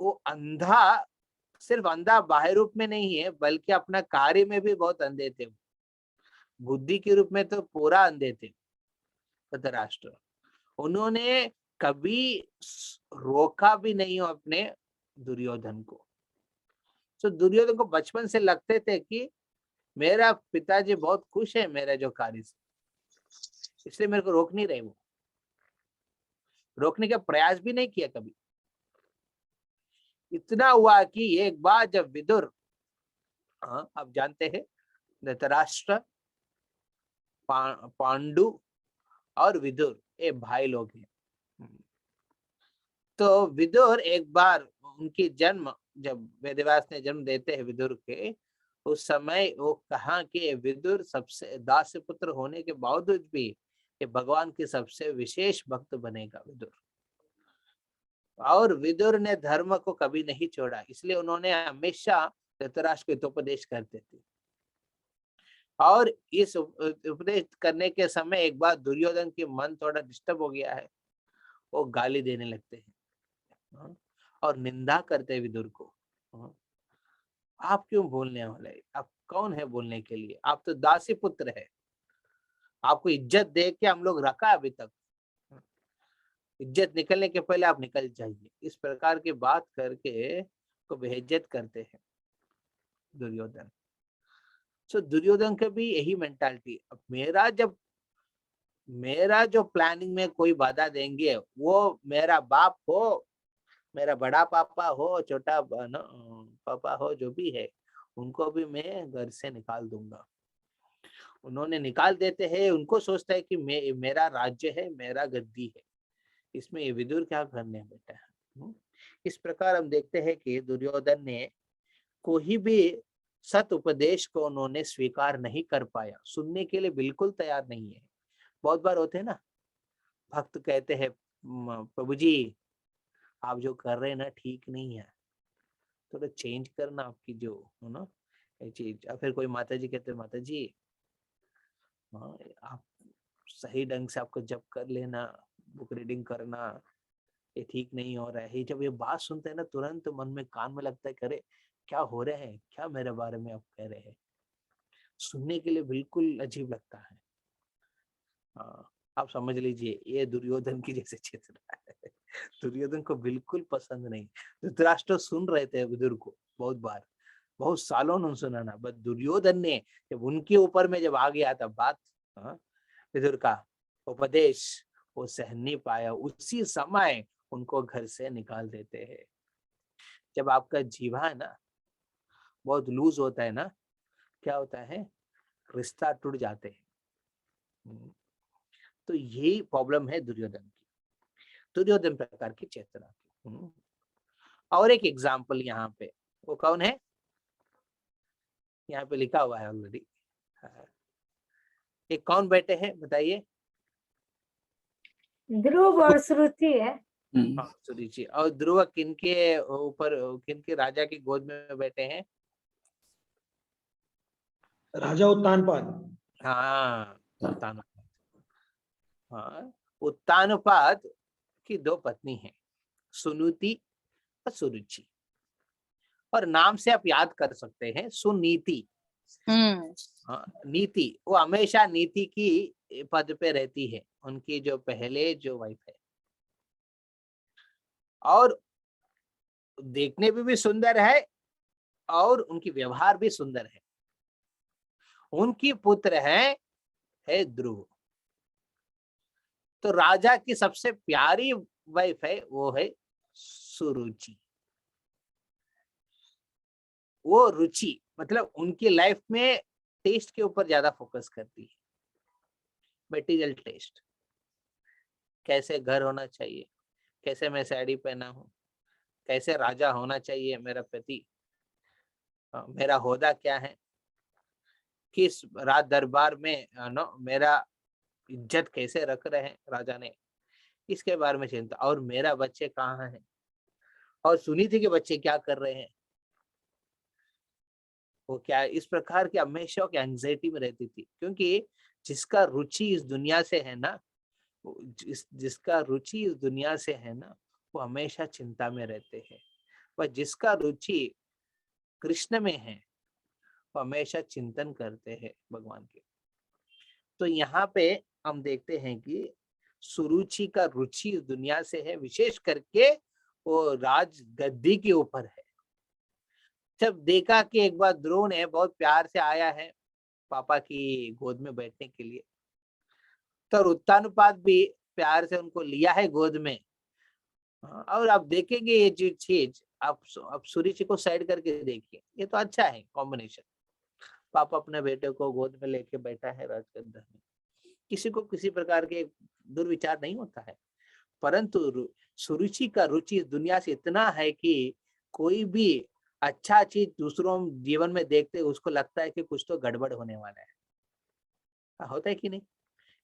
[SPEAKER 1] वो अंधा, सिर्फ अंधा बाह्य रूप में नहीं है, बल्कि अपना कार्य में भी बहुत अंधे थे। बुद्धि के रूप में तो पूरा अंधे थे धृतराष्ट्र। उन्होंने कभी रोका भी नहीं हो अपने दुर्योधन को। तो दुर्योधन को बचपन से लगते थे कि मेरा पिताजी बहुत खुश है मेरा जो कार्य से, इसलिए मेरे को रोक नहीं रहे। वो रोकने का प्रयास भी नहीं किया कभी। इतना हुआ कि एक बार जब विदुर, आप जानते हैं धृतराष्ट्र, पांडु और विदुर ये भाई लोग हैं। तो विदुर एक बार उनकी जन्म, जब वेदव्यास ने जन्म देते हैं विदुर के, उस समय वो कहा कि विदुर सबसे दास्य पुत्र होने के बावजूद भी ये भगवान के सबसे विशेष भक्त बनेगा विदुर। और विदुर ने धर्म को कभी नहीं छोड़ा, इसलिए उन्होंने हमेशा धृतराष्ट्र को हितोपदेश करते थे। और इस उपदेश करने के समय एक बार दुर्योधन की मन थोड़ा डिस्टर्ब हो गया है, वो गाली देने लगते हैं और निंदा करते हैं विदुर को। आप क्यों बोलने वाले, आप कौन है बोलने के लिए, आप तो दासी पुत्र है, आपको इज्जत दे के हम लोग रखा अभी तक, इज्जत निकलने के पहले आप निकल जाइए। इस प्रकार की बात करके को बेइज्जत करते हैं दुर्योधन। सो दुर्योधन का भी यही मेंटालिटी, अब मेरा जो प्लानिंग में कोई बाधा देंगे, वो मेरा बाप हो, मेरा बड़ा पापा हो, छोटा पापा हो, जो भी है, उनको भी मैं घर से निकाल दूंगा। उन्होंने निकाल देते हैं, उनको सोचता है कि मेरा राज्य है, मेरा गद्दी है, इसमें ये विदुर क्या करने बैठा है। इस प्रकार हम देखते हैं कि दुर्योधन ने कोई भी सत उपदेश को उन्होंने स्वीकार नहीं कर पाया, सुनने के लिए बिल्कुल तैयार नहीं है। बहुत बार होते हैं ना, भक्त कहते हैं प्रभु जी आप जो कर रहे हैं ना ठीक नहीं है, थोड़ा चेंज करना आपकी जो है ना ये चीज। फिर कोई माता जी कहते हैं माता जी आप सही ढंग से आपको जप कर लेना, बुक रीडिंग करना, ये ठीक नहीं हो रहा है। जब ये बात सुनते हैं ना, तुरंत मन में कान में लगता है करे क्या हो रहा है, क्या मेरे बारे में आप कह रहे हैं। सुनने के लिए बिल्कुल अजीब लगता है। आप समझ लीजिए ये दुर्योधन की जैसे चेतना है। दुर्योधन को बिल्कुल पसंद नहीं। धृतराष्ट्र सुन रहे थे विदुर को बहुत बार, बहुत सालों उन्होंने सुना ना, बट दुर्योधन ने जब उनके ऊपर में जब आ गया था बात, विदुर का उपदेश, वो सहन नहीं पाया, उसी समय उनको घर से निकाल देते हैं। जब आपका जीवा है ना बहुत लूज होता है ना, क्या होता है, रिश्ता टूट जाते हैं। तो यही प्रॉब्लम है दुर्योधन की, दुर्योधन प्रकार की चेतना की। और एक एग्जाम्पल यहाँ पे, वो कौन है, यहाँ पे लिखा हुआ है ऑलरेडी। एक कौन बैठे हैं बताइए?
[SPEAKER 5] ध्रुव और श्रुति है।
[SPEAKER 1] सुरुचि। और ध्रुव किनके ऊपर, किनके राजा की गोद में बैठे हैं?
[SPEAKER 8] राजा उत्तानपाद।
[SPEAKER 1] हाँ उत्तानपाद। हाँ उत्तानपाद की दो पत्नी हैं, सुनुति सुरुचि। और नाम से आप याद कर सकते हैं सुनीति। हाँ, नीति, वो हमेशा नीति की पद पे रहती है, उनकी जो पहले जो वाइफ है, और देखने में भी सुंदर है और उनकी व्यवहार भी सुंदर है। उनकी पुत्र है ध्रुव। तो राजा की सबसे प्यारी वाइफ है वो है सुरुचि। वो रुचि मतलब उनकी लाइफ में टेस्ट के ऊपर ज्यादा फोकस करती है, मटेरियल टेस्ट। कैसे घर होना चाहिए, कैसे मैं साड़ी पहना हूँ, कैसे राजा होना चाहिए मेरा पति, मेरा होदा क्या है, किस राज दरबार में मेरा इज्जत कैसे रख रहे हैं राजा ने, इसके बारे में चिंता। और मेरा बच्चे कहाँ है, और सुनीति के बच्चे क्या कर रहे हैं, वो क्या, इस प्रकार की हमेशा की एंजाइटी में रहती थी। क्योंकि जिसका रुचि इस दुनिया से है ना, जिसका रुचि इस दुनिया से है ना, वो हमेशा चिंता में रहते हैं। पर जिसका रुचि कृष्ण में है वो हमेशा चिंतन करते हैं भगवान के। तो यहाँ पे हम देखते हैं कि सुरुचि का रुचि इस दुनिया से है, विशेष करके वो राज गद्दी के ऊपर है। जब देखा कि एक बार ध्रुव ने बहुत प्यार से आया है पापा की गोद में बैठने के लिए, तो उत्तानुपात भी प्यार से उनको लिया है गोद में। और आप देखेंगे ये चीज, आप सुरुचि को साइड करके देखिए, ये तो अच्छा है कॉम्बिनेशन। पापा अपने बेटे को गोद में लेके बैठा है राजगद्दी में, किसी को किसी प्रकार के दुर्विचार नहीं होता है। परंतु सुरुचि का रुचि दुनिया से इतना है कि कोई भी अच्छा चीज दूसरों जीवन में देखते उसको लगता है कि कुछ तो गड़बड़ होने वाला है। होता है कि नहीं?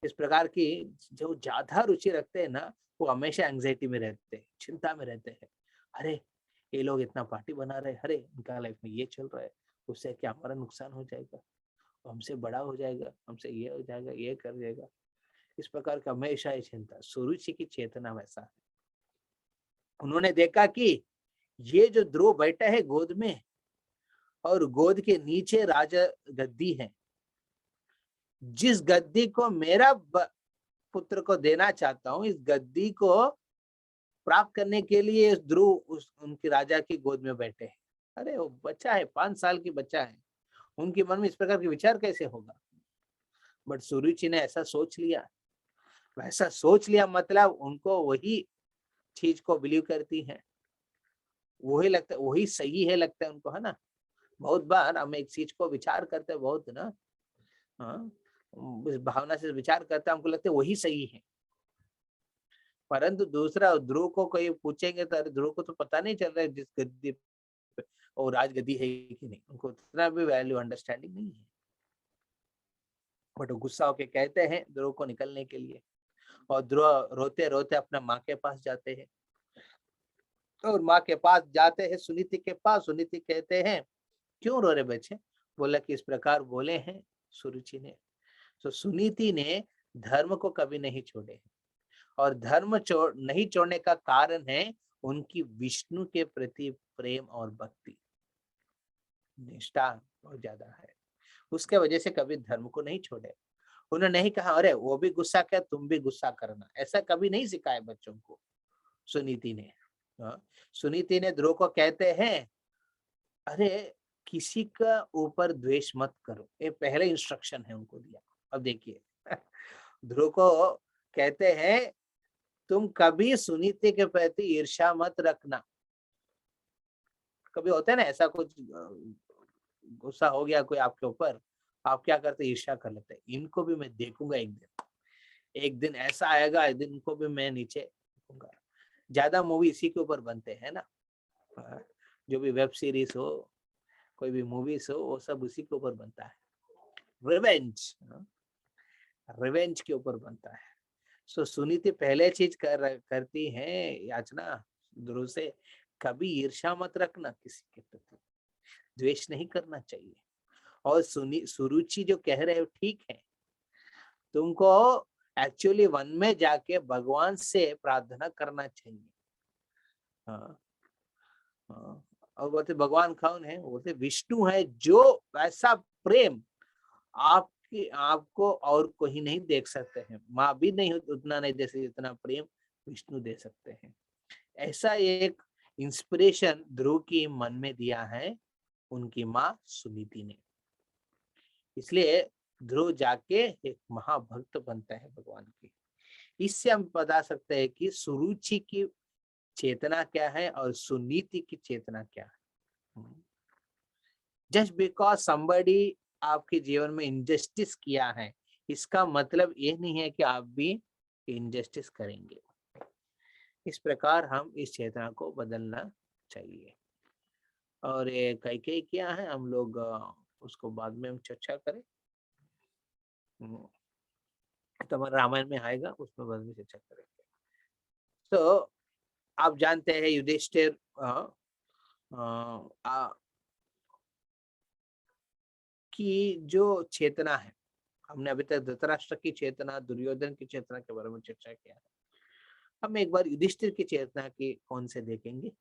[SPEAKER 1] इस प्रकार की जो ज्यादा रुचि रखते हैं ना, वो हमेशा एंजाइटी में रहते हैं, चिंता में रहते हैं। अरे ये लोग इतना पार्टी बना रहे हैं, अरे इनका लाइफ में ये चल रहा है, उससे क्या हमारा नुकसान हो जाएगा, हमसे बड़ा हो जाएगा, हमसे ये हो जाएगा, ये कर देगा। इस प्रकार का हमेशा ये चिंता, सुरुचि की चेतना वैसा है। उन्होंने देखा कि ये जो ध्रुव बैठा है गोद में, और गोद के नीचे राजा गद्दी है, जिस गद्दी को मेरा पुत्र को देना चाहता हूं, इस गद्दी को प्राप्त करने के लिए ध्रुव उनके राजा की गोद में बैठे हैं। अरे वो बच्चा है, 5 साल की बच्चा है, उनके मन में इस प्रकार के विचार कैसे होगा? बट सुरुचि ने ऐसा सोच लिया, वैसा सोच लिया, मतलब उनको वही चीज को बिलीव करती है, वही लगता है, वही सही है लगता है उनको, है ना। बहुत बार हम एक चीज को विचार करते हैं बहुत ना, इस भावना से विचार करते हैं, हमको लगता है वही सही है। परंतु दूसरा ध्रुव को कोई पूछेंगे तो ध्रुव को तो पता नहीं चल रहा है जिस गद्दी पे और राजगद्दी है कि नहीं, उनको उतना भी वैल्यू अंडरस्टैंडिंग नहीं है। बट गुस्सा होके कहते हैं ध्रुव को निकलने के लिए, और ध्रुव रोते रोते अपना माँ के पास जाते हैं। और माँ के पास जाते हैं सुनीति के पास। सुनीति कहते हैं क्यों रो रहे बच्चे? बोला कि इस प्रकार बोले हैं सुरुचि ने। तो सुनीति ने धर्म को कभी नहीं छोड़े, और धर्म नहीं छोड़ने का कारण है उनकी विष्णु के प्रति प्रेम और भक्ति, निष्ठा बहुत ज्यादा है। उसके वजह से कभी धर्म को नहीं छोड़े। उन्होंने नहीं कहा अरे वो भी गुस्सा किया तुम भी गुस्सा करना, ऐसा कभी नहीं सिखाया बच्चों को सुनीति ने। सुनीति ने ध्रुव को कहते हैं अरे किसी का ऊपर द्वेष मत करो, ये पहले इंस्ट्रक्शन है उनको दिया। अब देखिए ध्रुव को कहते हैं तुम कभी सुनीति के प्रति ईर्ष्या मत रखना। कभी होता है ना ऐसा, कुछ गुस्सा हो गया कोई आपके ऊपर, आप क्या करते, ईर्ष्या कर लेते हैं। इनको भी मैं देखूंगा एक दिन ऐसा आएगा, एक दिन इनको भी मैं नीचे देखूंगा। ज्यादा मूवी इसी के ऊपर बनते हैं ना, जो भी वेब सीरीज हो, कोई भी मूवीज हो, वो सब उसी के ऊपर बनता है। रिवेंज के ऊपर बनता है। सो सुनीति पहले चीज करती है याचना ध्रुव से, कभी ईर्ष्या मत रखना, किसी के प्रति द्वेष नहीं करना चाहिए। और सुरुचि जो कह रहे हो ठीक है, तुमको एक्चुअली वन में जाके भगवान से प्रार्थना करना चाहिए। हाँ, हाँ, और बोलते भगवान कौन है? बोलते विष्णु है, जो ऐसा प्रेम आपकी आपको और कोई नहीं देख सकते हैं, माँ भी नहीं उतना नहीं दे सकती जितना प्रेम विष्णु दे सकते हैं। ऐसा एक इंस्पिरेशन ध्रुव की मन में दिया है उनकी माँ सुनीति ने। इसलिए ध्रुव जाके एक महाभक्त बनता है भगवान की। इससे हम बता सकते हैं कि सुरुचि की चेतना क्या है और सुनीति की चेतना क्या है। जस्ट बिकॉज somebody आपके जीवन में इनजस्टिस किया है, इसका मतलब ये नहीं है कि आप भी इनजस्टिस करेंगे। इस प्रकार हम इस चेतना को बदलना चाहिए। और ये कई क्या है, हम लोग उसको बाद में हम चर्चा करें। तो हमारा रामायण में आएगा, उसमें बाद में चर्चा करेंगे। तो आप जानते हैं युधिष्ठिर की जो चेतना है, हमने अभी तक धृतराष्ट्र की चेतना, दुर्योधन की चेतना के बारे में चर्चा किया है। हम एक बार युधिष्ठिर की चेतना की कौन से देखेंगे।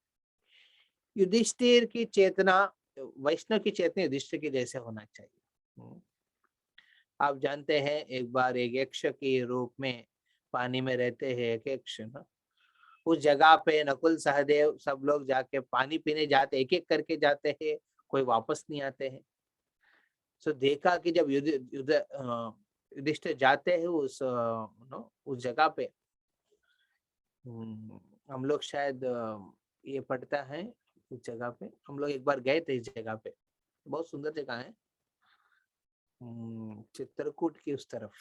[SPEAKER 1] युधिष्ठिर की चेतना, वैष्णव की चेतना युधिष्ठिर के जैसे होना चाहिए। आप जानते हैं एक बार एक यक्ष के रूप में पानी में रहते हैं एक यक्ष ना, उस जगह पे नकुल सहदेव सब लोग जाके पानी पीने जाते, एक एक करके जाते हैं, कोई वापस नहीं आते हैं। तो देखा कि जब युधिष्ठिर जाते हैं उस जगह पे, हम लोग शायद ये पढ़ता है उस जगह पे, हम लोग एक बार गए थे इस जगह पे, बहुत सुंदर जगह है, चित्रकूट की उस तरफ।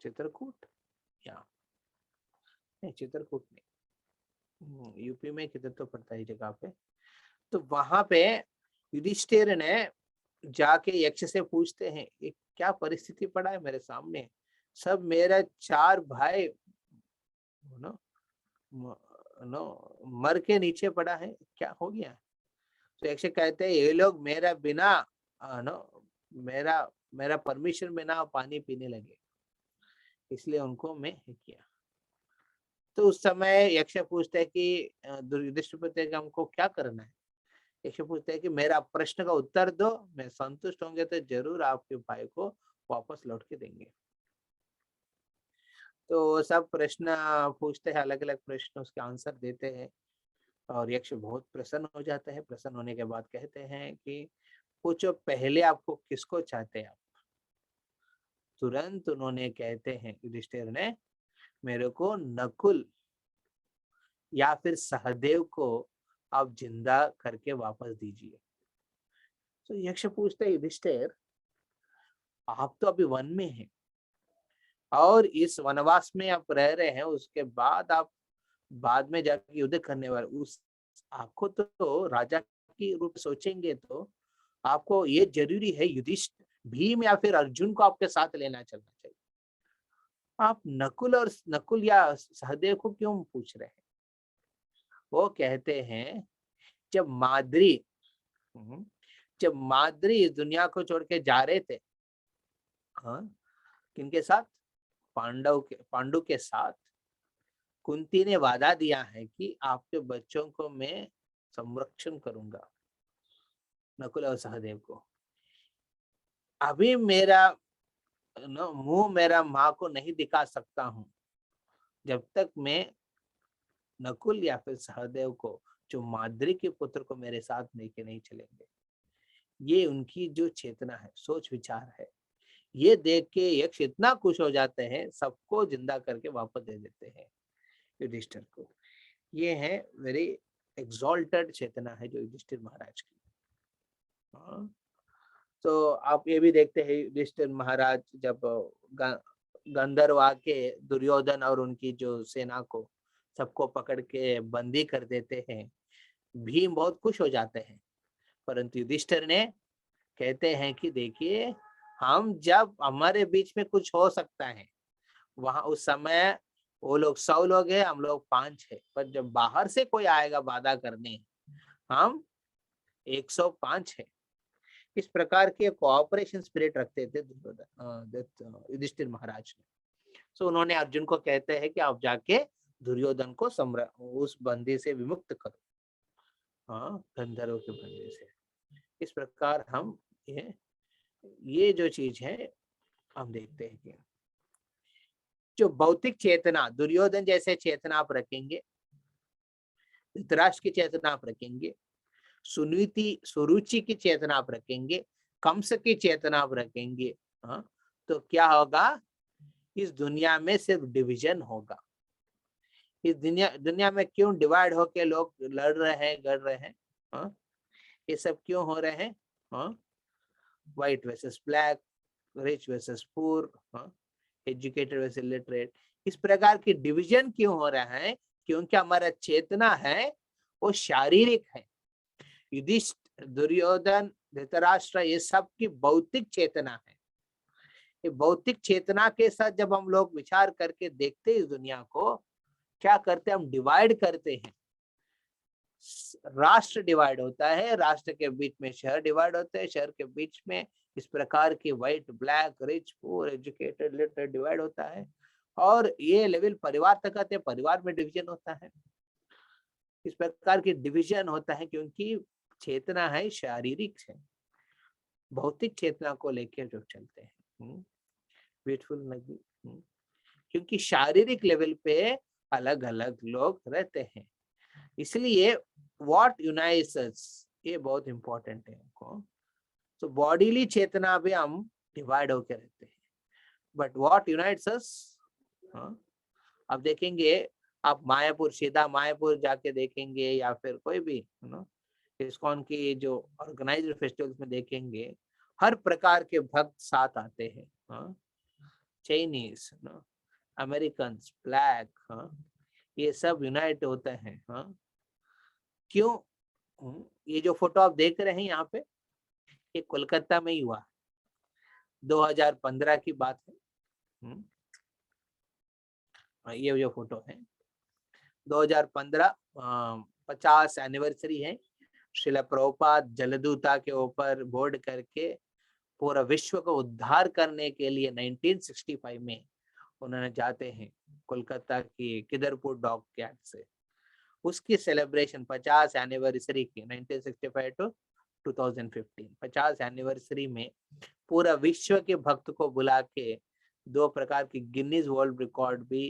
[SPEAKER 1] चित्रकूट या नहीं, चित्रकूट नहीं, यूपी में किधर तो पड़ता है जगह पे। तो वहां पे युधिष्ठिर ने जाके यक्ष से पूछते हैं, ये क्या परिस्थिति पड़ा है मेरे सामने, सब मेरा 4 भाई मर के नीचे पड़ा है, क्या हो गया। तो यक्ष कहते हैं ये लोग मेरा बिना मेरा परमिशन बिना पानी पीने लगे, इसलिए उनको मैं किया। तो उस समय यक्ष पूछते हैं कि युधिष्ठिर पूछते हैं कि हमको क्या करना है। यक्ष पूछते हैं कि मेरा प्रश्न का उत्तर दो, मैं संतुष्ट होंगे तो जरूर आपके भाई को वापस लौट के देंगे। तो सब प्रश्न पूछते हैं, अलग अलग प्रश्न, उसके आंसर देते हैं और यक्ष बहुत प्रसन्न हो जाते हैं। प्रसन्न होने के बाद कहते हैं कि पूछो पहले आपको किसको चाहते हैं आप। तुरंत उन्होंने कहते हैं युधिष्ठिर ने, मेरे को नकुल या फिर सहदेव को आप जिंदा करके वापस दीजिए। तो यक्ष पूछते हैं युधिष्ठिर, आप तो अभी वन में हैं और इस वनवास में आप रह रहे हैं, उसके बाद आप बाद में जाके युद्ध करने वाले, उस आपको तो राजा की रूप सोचेंगे तो आपको ये जरूरी है युधिष्ठिर, भीम या फिर अर्जुन को आपके साथ लेना चलना चाहिए। आप नकुल या सहदेव को क्यों पूछ रहे हैं। वो कहते हैं जब माद्री इस दुनिया को छोड़ के जा रहे थे, किनके साथ, पांडु के साथ, कुंती ने वादा दिया है कि आपके बच्चों को मैं संरक्षण करूंगा, नकुल और सहदेव को। अभी मेरा मुंह मेरा माँ को नहीं दिखा सकता हूं जब तक मैं नकुल या फिर सहदेव को, जो माद्री के पुत्र को मेरे साथ लेके नहीं चलेंगे। ये उनकी जो चेतना है, सोच विचार है, ये देख के यक्ष इतना खुश हो जाते हैं, सबको जिंदा करके वापस दे देते हैं युधिष्ठिर को। ये है वेरी एक्सॉल्टेड चेतना है जो युधिष्ठिर महाराज की। तो आप ये भी देखते हैं युधिष्ठिर महाराज जब गंधर्व आके दुर्योधन और उनकी जो सेना को सबको पकड़ के बंदी कर देते हैं, भीम बहुत खुश हो जाते हैं, परंतु युधिष्ठिर ने कहते हैं कि देखिए, हम जब हमारे बीच में कुछ हो सकता है, वहां उस समय वो लोग 100 लोग हैं, हम लोग 5 है, पर जब बाहर से कोई आएगा बाधा करने, हम 105 है। इस प्रकार के कोऑपरेशन स्पिरिट रखते थे युधिष्ठिर महाराज ने। सो उन्होंने अर्जुन को कहते हैं कि आप जाके दुर्योधन को उस बंदी से विमुक्त करो, हाँ, गंधर्व के बंदी से। इस प्रकार हम ये जो चीज है हम देखते हैं कि जो भौतिक चेतना, दुर्योधन जैसे चेतना आप रखेंगे, धृतराष्ट्र की चेतना आप रखेंगे, सुरुचि की चेतना आप रखेंगे, कंस की चेतना आप रखेंगे, हाँ, तो क्या होगा, इस दुनिया में सिर्फ डिवीजन होगा। इस दुनिया में क्यों डिवाइड होके लोग लड़ रहे हैं, गड़ रहे हैं, हाँ, ये सब क्यों हो रहे हैं, हाँ, white versus black, rich versus poor, हाँ, एजुकेटेड वर्सेस लिटरेट, इस प्रकार की डिवीजन क्यों हो रहा है? क्योंकि हमारा चेतना है वो शारीरिक है। युधिष्ठिर, दुर्योधन, धृतराष्ट्र, ये सब की भौतिक चेतना है। ये भौतिक चेतना के साथ जब हम लोग विचार करके देखते हैं इस दुनिया को, क्या करते हैं, हम डिवाइड करते हैं। राष्ट्र डिवाइड होता है, राष्ट्र के बीच में शहर डिवाइड होते हैं, शहर के बीच में इस प्रकार की white, black, rich, poor, educated, literate divide होता है। और ये लेवल परिवार तक आते हैं, परिवार में डिवीजन होता है। इस प्रकार की डिवीजन होता है क्योंकि चेतना है शारीरिक है, भौतिक चेतना को लेकर जो चलते हैं। ब्यूटीफुल लगी, क्योंकि शारीरिक लेवल पे अलग अलग लोग रहते हैं। इसलिए व्हाट यूनाइट्स अस, ये बहुत इंपॉर्टेंट है हमको। तो बॉडीली चेतना भी हम डिवाइड होकर रहते हैं, बट व्हाट यूनाइट्स अस, अब देखेंगे आप मायापुर, सीधा मायापुर जाके देखेंगे या फिर कोई भी इस्कॉन की जो ऑर्गेनाइज्ड फेस्टिवल्स में देखेंगे, हर प्रकार के भक्त साथ आते हैं, चाइनीज, अमेरिकन, ब्लैक, ये सब यूनाइट होते हैं। क्यों? ये जो फोटो आप देख रहे हैं यहाँ पे, ये कोलकाता में ही हुआ, 2015 की बात है। ये जो फोटो है 2015, 50 एनिवर्सरी है। श्रील प्रभुपाद जलदूता के ऊपर बोर्ड करके पूरा विश्व को उद्धार करने के लिए 1965 में उन्होंने जाते हैं कोलकाता की किदरपुर डॉक यार्ड से। उसकी सेलिब्रेशन 50 एनिवर्सरी की 1965 टू 2015, 50 एनिवर्सरी में पूरा विश्व के भक्त को बुला के 2 प्रकार की गिनीज वर्ल्ड रिकॉर्ड भी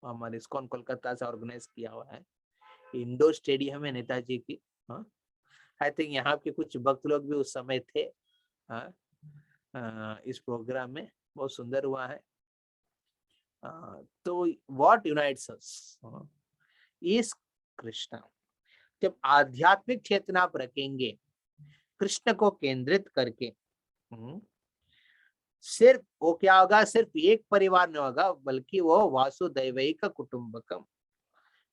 [SPEAKER 1] हमारे इस्कॉन कोलकाता से ऑर्गेनाइज किया हुआ है। इंडोर स्टेडियम है नेताजी की। आई थिंक यहाँ के कुछ भक्त लोग भी उस समय थे। इस प्रोग्राम में बहुत सुंदर हुआ है। तो what unites us is Krishna. जब आध्यात्मिक चेतना आप रखेंगे कृष्ण को केंद्रित करके, सिर्फ वो क्या होगा, सिर्फ एक परिवार नहीं होगा, बल्कि वो वासुदैवैक कुटुंबकम,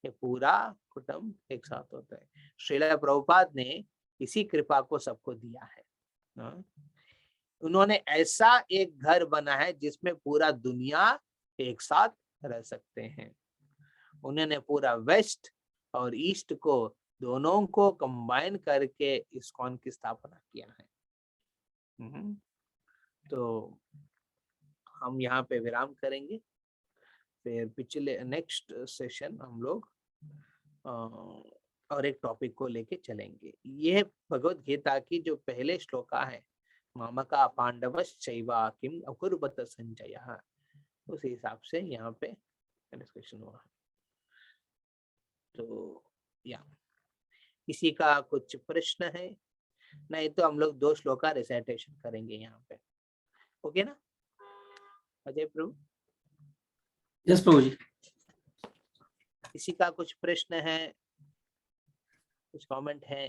[SPEAKER 1] ये पूरा कुटुंब एक साथ होता है। श्रील प्रभुपाद ने इसी कृपा को सबको दिया है। उन्होंने ऐसा एक घर बना है जिसमें पूरा दुनिया एक साथ रह सकते हैं। उन्होंने पूरा वेस्ट और ईस्ट को दोनों को कंबाइन करके इस्कॉन की स्थापना किया है। तो हम यहाँ पे विराम करेंगे, फिर पिछले नेक्स्ट सेशन हम लोग और एक टॉपिक को लेके चलेंगे। यह भगवत गीता की जो पहले श्लोका है, मामका पांडवश्चैव किम अकुर्वत संजयः, उस हिसाब से यहाँ पे डिस्कशन हुआ है। तो या किसी का कुछ प्रश्न है? नहीं तो हम लोग 2 श्लोका रिसाइटेशन करेंगे यहाँ पे, ओके ना अजय प्रभु?
[SPEAKER 2] यस प्रभु जी।
[SPEAKER 1] किसी का कुछ प्रश्न है, कुछ कमेंट है?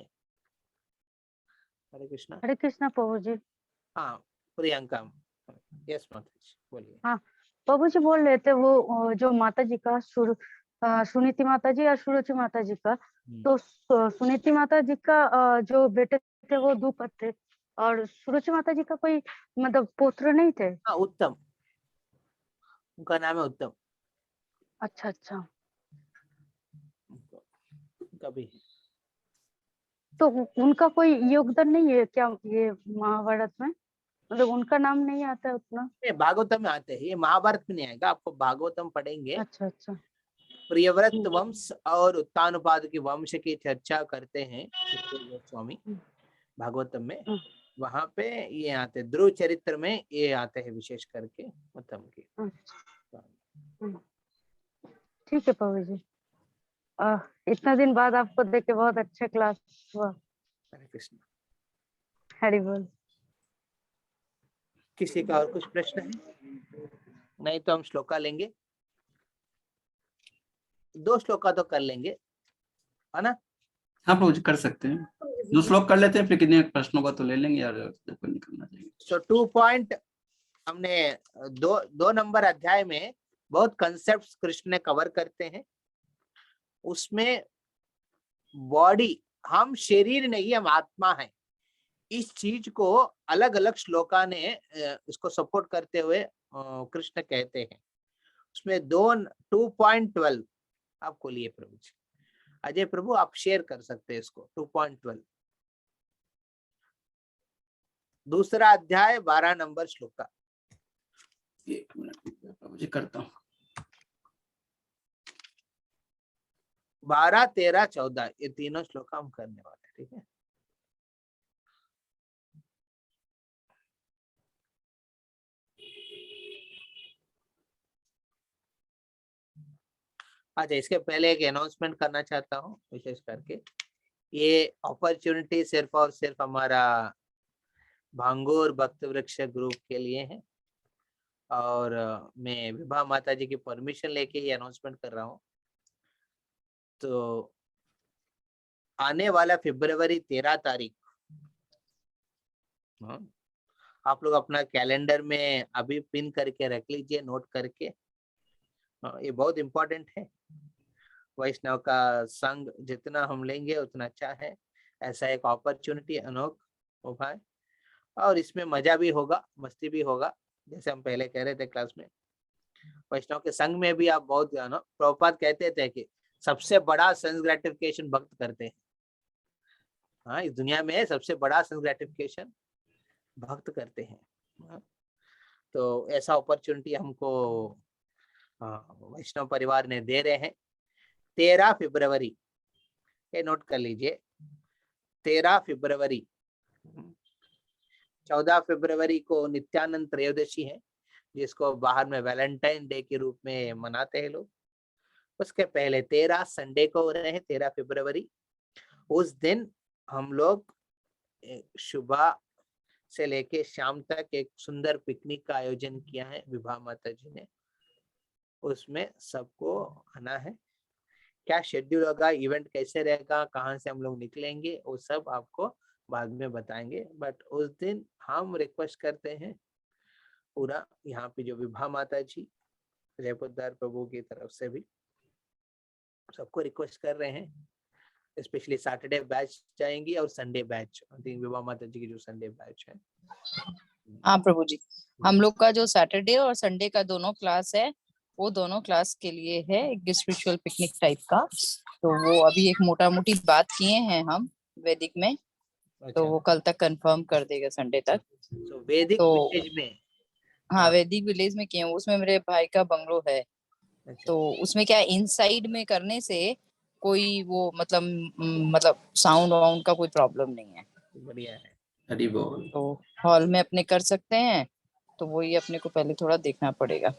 [SPEAKER 1] हरे कृष्णा
[SPEAKER 4] प्रभु जी।
[SPEAKER 1] हाँ प्रियंका, यस माताजी बोलिए।
[SPEAKER 4] हाँ प्रभु जी बोल रहे थे वो जो माता जी का सुनीति माता जी और सुरुचि माता जी का, तो सुनीति माता जी का जो बेटे थे वो 2 पुत्र थे और सुरुचि माता जी का कोई मतलब पुत्र नहीं थे।
[SPEAKER 1] हाँ उत्तम, उनका नाम है उत्तम।
[SPEAKER 4] अच्छा अच्छा,
[SPEAKER 1] कभी
[SPEAKER 4] तो उनका कोई योगदान नहीं है क्या ये महाभारत में? मतलब उनका नाम नहीं आता है उतना?
[SPEAKER 1] भागवतम में आते हैं, ये महाभारत में नहीं आएगा। आपको भागवतम पढ़ेंगे
[SPEAKER 4] अच्छा अच्छा
[SPEAKER 1] प्रियव्रत वंश और उत्तानपाद के वंश की चर्चा करते हैं सुखदेव गोस्वामी भागवतम में। वहां पे ये आते, ध्रुव चरित्र में ये आते हैं विशेष करके उत्तम की।
[SPEAKER 4] ठीक है प्रभु जी। इतना दिन बाद आपको देख के बहुत अच्छा क्लास हुआ।
[SPEAKER 1] हरे कृष्ण।
[SPEAKER 4] हरि बोल।
[SPEAKER 1] किसी का और कुछ प्रश्न है? नहीं तो हम श्लोका लेंगे, 2 श्लोका तो कर लेंगे, है ना?
[SPEAKER 2] हाँ प्रभु जी कर सकते हैं, 2 श्लोक कर लेते हैं, फिर कितने प्रश्नों का तो ले लेंगे यार, कोई नहीं करना चाहिए।
[SPEAKER 1] सो 2 पॉइंट हमने 2 नंबर अध्याय में बहुत कंसेप्ट्स कृष्ण ने कवर करते हैं। उसमें बॉडी, हम शरीर नहीं, हम आत्मा है, इस चीज को अलग अलग श्लोका ने इसको सपोर्ट करते हुए कृष्ण कहते हैं। उसमें 2.12 आप खोलिए प्रभु जी। अजय प्रभु आप शेयर कर सकते हैं इसको। 2.12 दूसरा अध्याय 12 नंबर श्लोक का।
[SPEAKER 2] 1 मिनट प्रभु जी करता हूँ।
[SPEAKER 1] 12, 13, 14 ये तीनों श्लोक हम करने वाले हैं, ठीक है? अच्छा, इसके पहले एक अनाउंसमेंट करना चाहता हूँ विशेष करके। ये अपॉर्चुनिटी सिर्फ और सिर्फ हमारा भांगूर भक्त वृक्ष ग्रुप के लिए है, और मैं विभा माता जी की परमिशन लेके ये अनाउंसमेंट कर रहा हूँ। तो आने वाला फरवरी 13 तारीख, आप लोग अपना कैलेंडर में अभी पिन करके रख लीजिए, नोट करके। ये बहुत इम्पोर्टेंट है। वैष्णव का संग जितना हम लेंगे उतना अच्छा है। ऐसा एक अपॉर्चुनिटी अनोख हो भाई, और इसमें मजा भी होगा, मस्ती भी होगा। जैसे हम पहले कह रहे थे क्लास में, वैष्णव के संग में भी आप बहुत जानो। प्रभुपाद कहते थे कि सबसे बड़ा सेंस ग्रेटिफिकेशन भक्त करते हैं। हाँ, इस दुनिया में सबसे बड़ा सेंस ग्रेटिफिकेशन भक्त करते हैं। हाँ? तो ऐसा अपॉर्चुनिटी हमको वैष्णव परिवार ने दे रहे हैं। 13 फरवरी, ये नोट कर लीजिए, 13 फरवरी। 14 फरवरी को नित्यानंद त्रयोदशी है, जिसको बाहर में वैलेंटाइन डे के रूप में मनाते हैं लोग। उसके पहले 13 संडे को हो रहे हैं, 13 फरवरी। उस दिन हम लोग सुबह से लेके शाम तक एक सुंदर पिकनिक का आयोजन किया है विभा माता जी ने। उसमें सबको आना है। क्या शेड्यूल होगा, इवेंट कैसे रहेगा, कहाँ से हम लोग निकलेंगे, वो सब आपको बाद में बताएंगे। बट उस दिन हम रिक्वेस्ट करते हैं पूरा यहाँ पे जो विभा माता जी, जयपुरदार प्रभु की तरफ से भी सबको रिक्वेस्ट कर रहे हैं, स्पेशली सैटरडे बैच जाएंगी और Sunday batch, I think Vibha माता जी की जो संडे बैच है।
[SPEAKER 7] हाँ प्रभु जी, हम लोग का जो सैटरडे और संडे का दोनों क्लास है, वो दोनों क्लास के लिए है एक स्पिरिचुअल पिकनिक टाइप का। तो वो अभी एक मोटा मोटी बात किए हैं हम वैदिक में। तो वो कल तक कंफर्म कर देगा संडे तक।
[SPEAKER 1] तो वैदिक विलेज में,
[SPEAKER 7] हाँ वैदिक विलेज में किए हैं। उसमें मेरे भाई का बंगलो है। तो उसमें क्या इनसाइड में करने से कोई वो मतलब साउंड वाउंड का कोई प्रॉब्लम नहीं है।
[SPEAKER 1] बढ़िया है।
[SPEAKER 2] हरि बोल।
[SPEAKER 7] तो हॉल में अपने कर सकते हैं। तो वो ही अपने को पहले थोड़ा देखना पड़ेगा।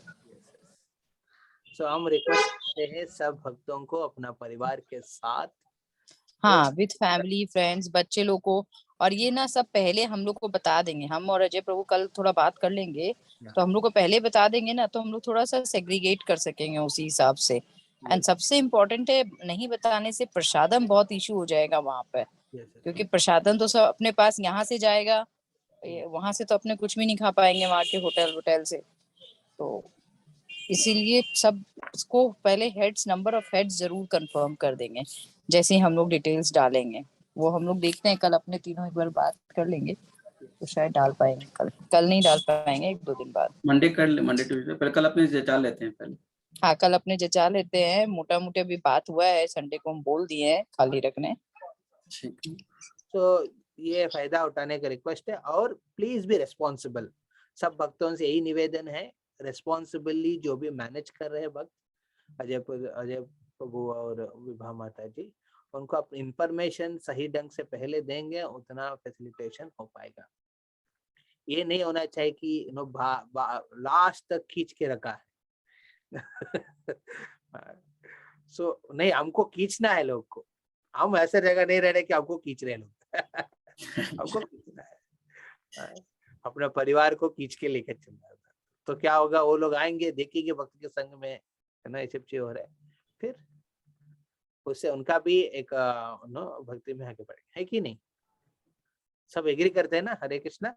[SPEAKER 1] तो हम रिक्वेस्ट करते हैं सब भक्तों को अपना परिवार के साथ,
[SPEAKER 7] हाँ विद फैमिली फ्रेंड्स बच्चे लोग को। और ये ना सब पहले हम लोग को बता देंगे। हम और अजय प्रभु कल थोड़ा बात कर लेंगे। तो हम लोग को पहले बता देंगे ना, तो हम लोग थोड़ा सा सेग्रीगेट कर सकेंगे उसी हिसाब से। एंड सबसे इम्पोर्टेंट है, नहीं बताने से प्रसादम बहुत इशू हो जाएगा वहां पे। क्योंकि प्रसादम तो सब अपने पास यहाँ से जाएगा, वहां से तो अपने कुछ भी नहीं खा पाएंगे वहां के होटल से। तो इसीलिए सब इसको पहले हेड्स, नंबर ऑफ हेड्स जरूर कंफर्म कर देंगे। जैसे ही हम लोग डिटेल्स डालेंगे, वो हम लोग देखते हैं, कल अपने तीनों एक बार बात कर लेंगे तो शायद डाल पाएंगे। कल नहीं डाल पाएंगे, 1-2 दिन बाद।
[SPEAKER 2] मंडे कर ले, मंडे ट्यूसडे पहले, कल अपने जचा लेते हैं पहले।
[SPEAKER 7] हाँ कल अपने जचा लेते हैं। मोटा मोटे अभी बात हुआ है, संडे को हम बोल दिए हैं खाली रखने।
[SPEAKER 1] तो ये फायदा उठाने का रिक्वेस्ट है। और प्लीज बी रिस्पॉन्सिबल। सब भक्तों से यही निवेदन है, रिस्पॉन्सिबली जो भी मैनेज कर रहे हैं भक्त, अजय प्रभु और विभा माता जी, उनको अपनी इंफॉर्मेशन सही ढंग से पहले देंगे, उतना फैसिलिटेशन हो पाएगा। ये नहीं होना चाहिए कि लास्ट तक खींच के रखा है। सो नहीं, हमको खींचना है लोग को, हम ऐसे जगह नहीं रह रहे कि हमको खींच रहे लोग। हमको खींचना है, अपने परिवार को खींच के लेकर चलना है। तो क्या होगा, वो लोग आएंगे, देखेंगे भक्त के संग में, है ना, ये सब चीज हो रहा है, फिर उससे उनका भी एक भक्ति में आगे बढ़ेगा, है कि नहीं? सब एग्री करते हैं ना? हरे कृष्णा,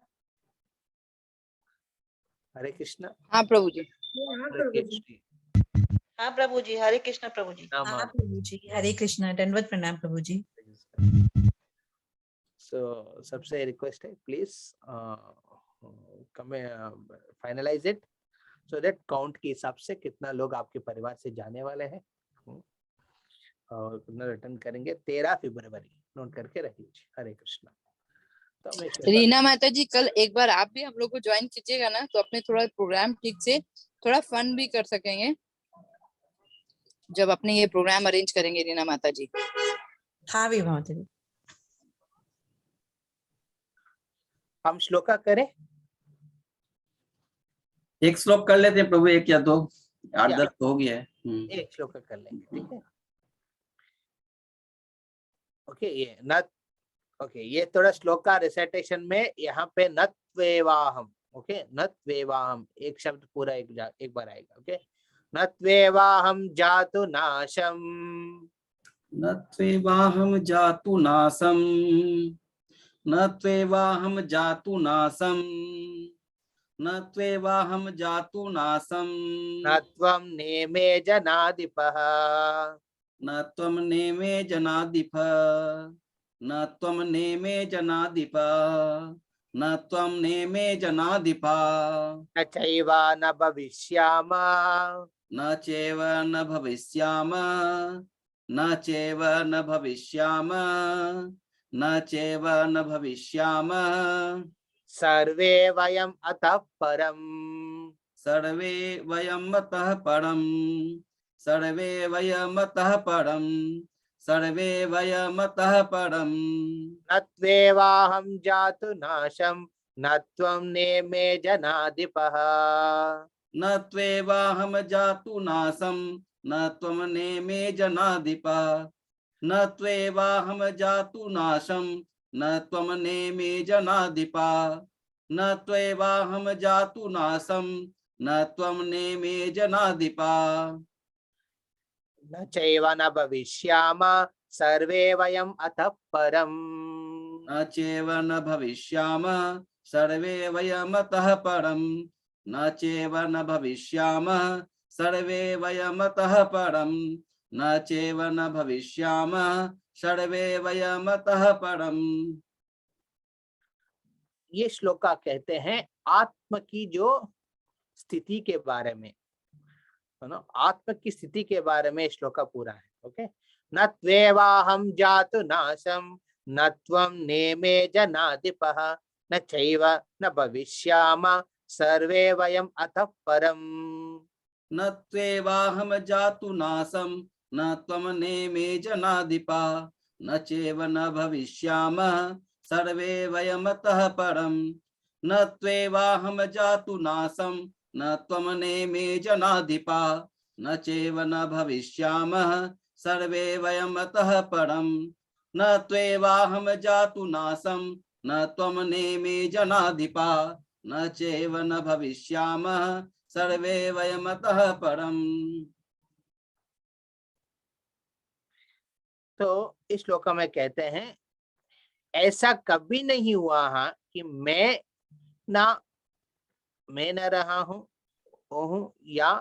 [SPEAKER 1] हरे कृष्णा।
[SPEAKER 7] हाँ प्रभु जी।
[SPEAKER 1] हरे कृष्ण।
[SPEAKER 3] हाँ प्रभु जी, हरे कृष्ण प्रभु जी।
[SPEAKER 1] नाम
[SPEAKER 3] हाँ प्रभु जी, हरे कृष्ण, दंडवत प्रणाम प्रभु जी।
[SPEAKER 1] सो सबसे रिक्वेस्ट है, please finalize it so that count के हिसाब से कितना लोग आपके परिवार से जाने वाले हैं और कितना रिटर्न करेंगे। 13 फरवरी नोट करके रखिए। हरे कृष्णा। तो मैं
[SPEAKER 7] रीना माता जी, कल एक बार आप भी हम लोग को ज्वाइन कीजिएगा ना, तो अपने थोड़ा प्रोग्राम ठीक से थोड़ा फन भी कर सकेंगे जब अपने ये प्रोग्राम अरेंज करेंगे। रीना माता जी,
[SPEAKER 3] हाँ भी माता जी।
[SPEAKER 1] हम श्लोका करें,
[SPEAKER 2] एक श्लोक कर लेते हैं प्रभु, एक या दो, 8-10 तो हो गया है।
[SPEAKER 1] एक श्लोक कर लेंगे, ठीक है? ओके, ये नत, ओके, ये थोड़ा श्लोक का रिसाइटेशन में यहाँ पे नत्वेवाहम, ओके, नत्वेवाहम एक शब्द पूरा एक बार आएगा, ओके। नत्वेवाहम जातु नाशम,
[SPEAKER 2] नत्वेवाहम जातु नासम, नत्वेवाहम जातु नासम, नत्वेवाहम जातु नासम,
[SPEAKER 1] नत्वं नेमे जनाधिपः,
[SPEAKER 2] नत्वं नेमे जनाधिप, नत्वं नेमे जनाधिप, नत्वं नेमे जनाधिप,
[SPEAKER 1] न चैवा न भविष्यामः,
[SPEAKER 2] न चैव न भविष्याम, न चैव न भविष्याम, न चैव न भविष्याम,
[SPEAKER 1] सर्वे वयम् अतः परम्,
[SPEAKER 2] सर्वे वयम् अतः परम्, सर्वे वयम् अतः परम्, सर्वे वयम् अतः परम्।
[SPEAKER 1] नत्वेवाहं जातु नाशं, नत्वं नेमे जनाधिपः,
[SPEAKER 2] नत्वेवाहम जातु नासम, न त्वं नेमे जनाधिप, नत्वेवाहम जातु नाशम, न त्वं नेमे जनाधिप, नत्वेवाहम जातु नासम, न त्वं नेमे जनाधिप,
[SPEAKER 1] न चैव न भविष्यामः, सर्वे वयम् अतः परम्,
[SPEAKER 2] न चैव न भविष्याम, सर्वे वयम् अतः परम्, न चैव न भविष्याम, सर्वे वयम् अतः परम्, न चैव न भविष्याम, सर्वे वयम् अतः परम्।
[SPEAKER 1] ये श्लोका कहते हैं आत्म की जो स्थिति के बारे में, है ना, आत्म की स्थिति के बारे में श्लोका पूरा है, ओके। न त्वेवाहं जातु नाशं, न त्वं नेमे जनाधिपः, न चैव न भविष्यामः, सर्वे वयम् अतः परम्,
[SPEAKER 2] न त्वेवाहम जातु नासम, न त्वं नेमे जनाधिप, न चैव न भविष्यामः, सर्वे वयम् अतः परम्, न त्वेवाहम जातु नासम, न त्वं नेमे जनाधिप, न चैव न भविष्यामः, सर्वे वयम् अतः परम्, न त्वेवाहम जातु नासम, न त्वं नेमे जनाधिप, न चैव न भविष्यामः, सर्वे वयम् अतः परम्।
[SPEAKER 1] तो इस श्लोक में कहते हैं ऐसा कभी नहीं हुआ है कि मैं न रहा हूँ या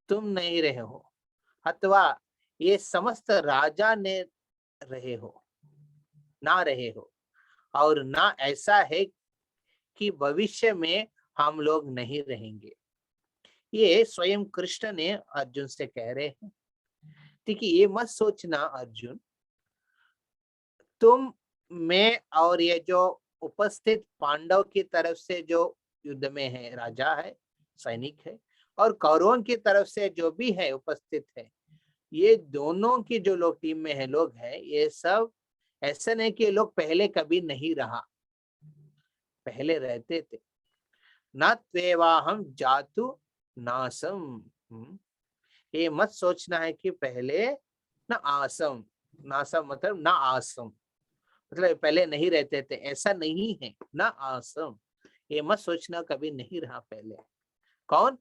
[SPEAKER 1] तुम नहीं रहे हो, अथवा ये समस्त राजा ने रहे हो, ना रहे हो, और ना ऐसा है कि भविष्य में हम लोग नहीं रहेंगे। ये स्वयं कृष्ण ने अर्जुन से कह रहे हैं। देखिए, ये मत सोचना अर्जुन, तुम, मैं और ये जो उपस्थित पांडव की तरफ से जो युद्ध में है राजा है, सैनिक है, और कौरवों की तरफ से जो भी है उपस्थित है, ये दोनों की जो लोग टीम में है लोग हैं, ये सब ऐसा नहीं कि ये लोग पहले कभी नहीं रहा, पहले रहते थे। न त्वेवाहम जातु नासम, ये मत सोचना है कि पहले न आसम, नासम मतलब न आसम मतलब पहले नहीं रहते थे, ऐसा नहीं है। न आसम, ये मत सोचना कभी नहीं रहा पहले। कौन?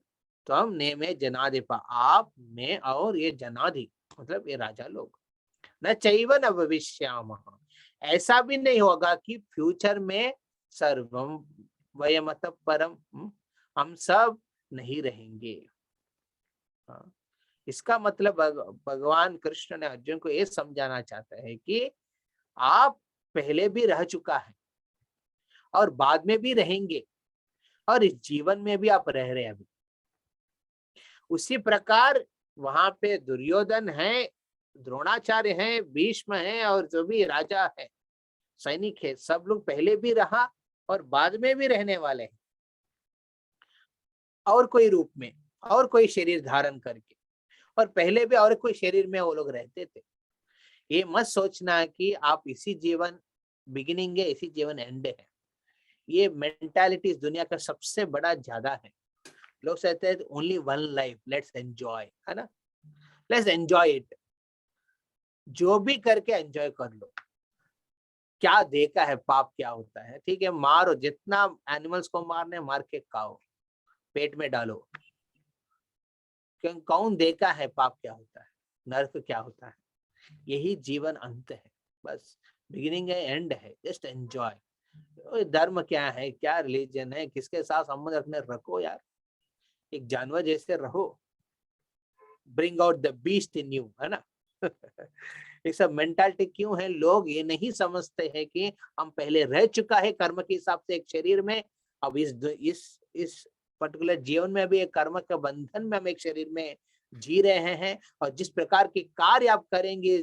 [SPEAKER 1] त्वम ने में जनाधिपा, आप में और ये जनाधि मतलब ये राजा लोग। न चैव न भविष्यामः, ऐसा भी नहीं होगा कि फ्यूचर में सर्वम वयमत परम, हम सब नहीं रहेंगे। हाँ। इसका मतलब भगवान कृष्ण ने अर्जुन को ये समझाना चाहता है कि आप पहले भी रह चुका है और बाद में भी रहेंगे और इस जीवन में भी आप रह रहे हैं अभी। उसी प्रकार वहां पे दुर्योधन है, द्रोणाचार्य है, भीष्म है और जो भी राजा है, सैनिक है, सब लोग पहले भी रहा और बाद में भी रहने वाले हैं, और कोई रूप में और कोई शरीर धारण करके, और पहले भी और कोई शरीर में वो लोग रहते थे। ये मत सोचना कि आप इसी जीवन बिगिनिंग है, इसी जीवन एंड है। ये मेंटालिटी इस दुनिया का सबसे बड़ा ज्यादा है। लोग कहते हैं only one life, let's enjoy, है ना, लेट्स एंजॉय इट, जो भी करके एंजॉय कर लो। क्या देखा है पाप क्या होता है? ठीक है, मारो, जितना एनिमल्स को मारने मार के खाओ, पेट में डालो। क्यों? कौन देखा है पाप क्या होता है, नरक क्या होता है? यही जीवन अंत है, बस बिगिनिंग है, एंड है, जस्ट एंजॉय। धर्म क्या है, क्या रिलीजन है, किसके साथ संबंध रखने रखो यार, एक जानवर जैसे रहो। Bring out the beast in you, है ना। ये सब मेंटालिटी क्यों है? लोग ये नहीं समझते हैं कि हम पहले रह चुका है कर्म के हिसाब से एक शरीर में, अब इस पर्टिकुलर जीवन में भी एक कर्म के बंधन में हम एक शरीर में जी रहे हैं, और जिस प्रकार के कार्य आप करेंगे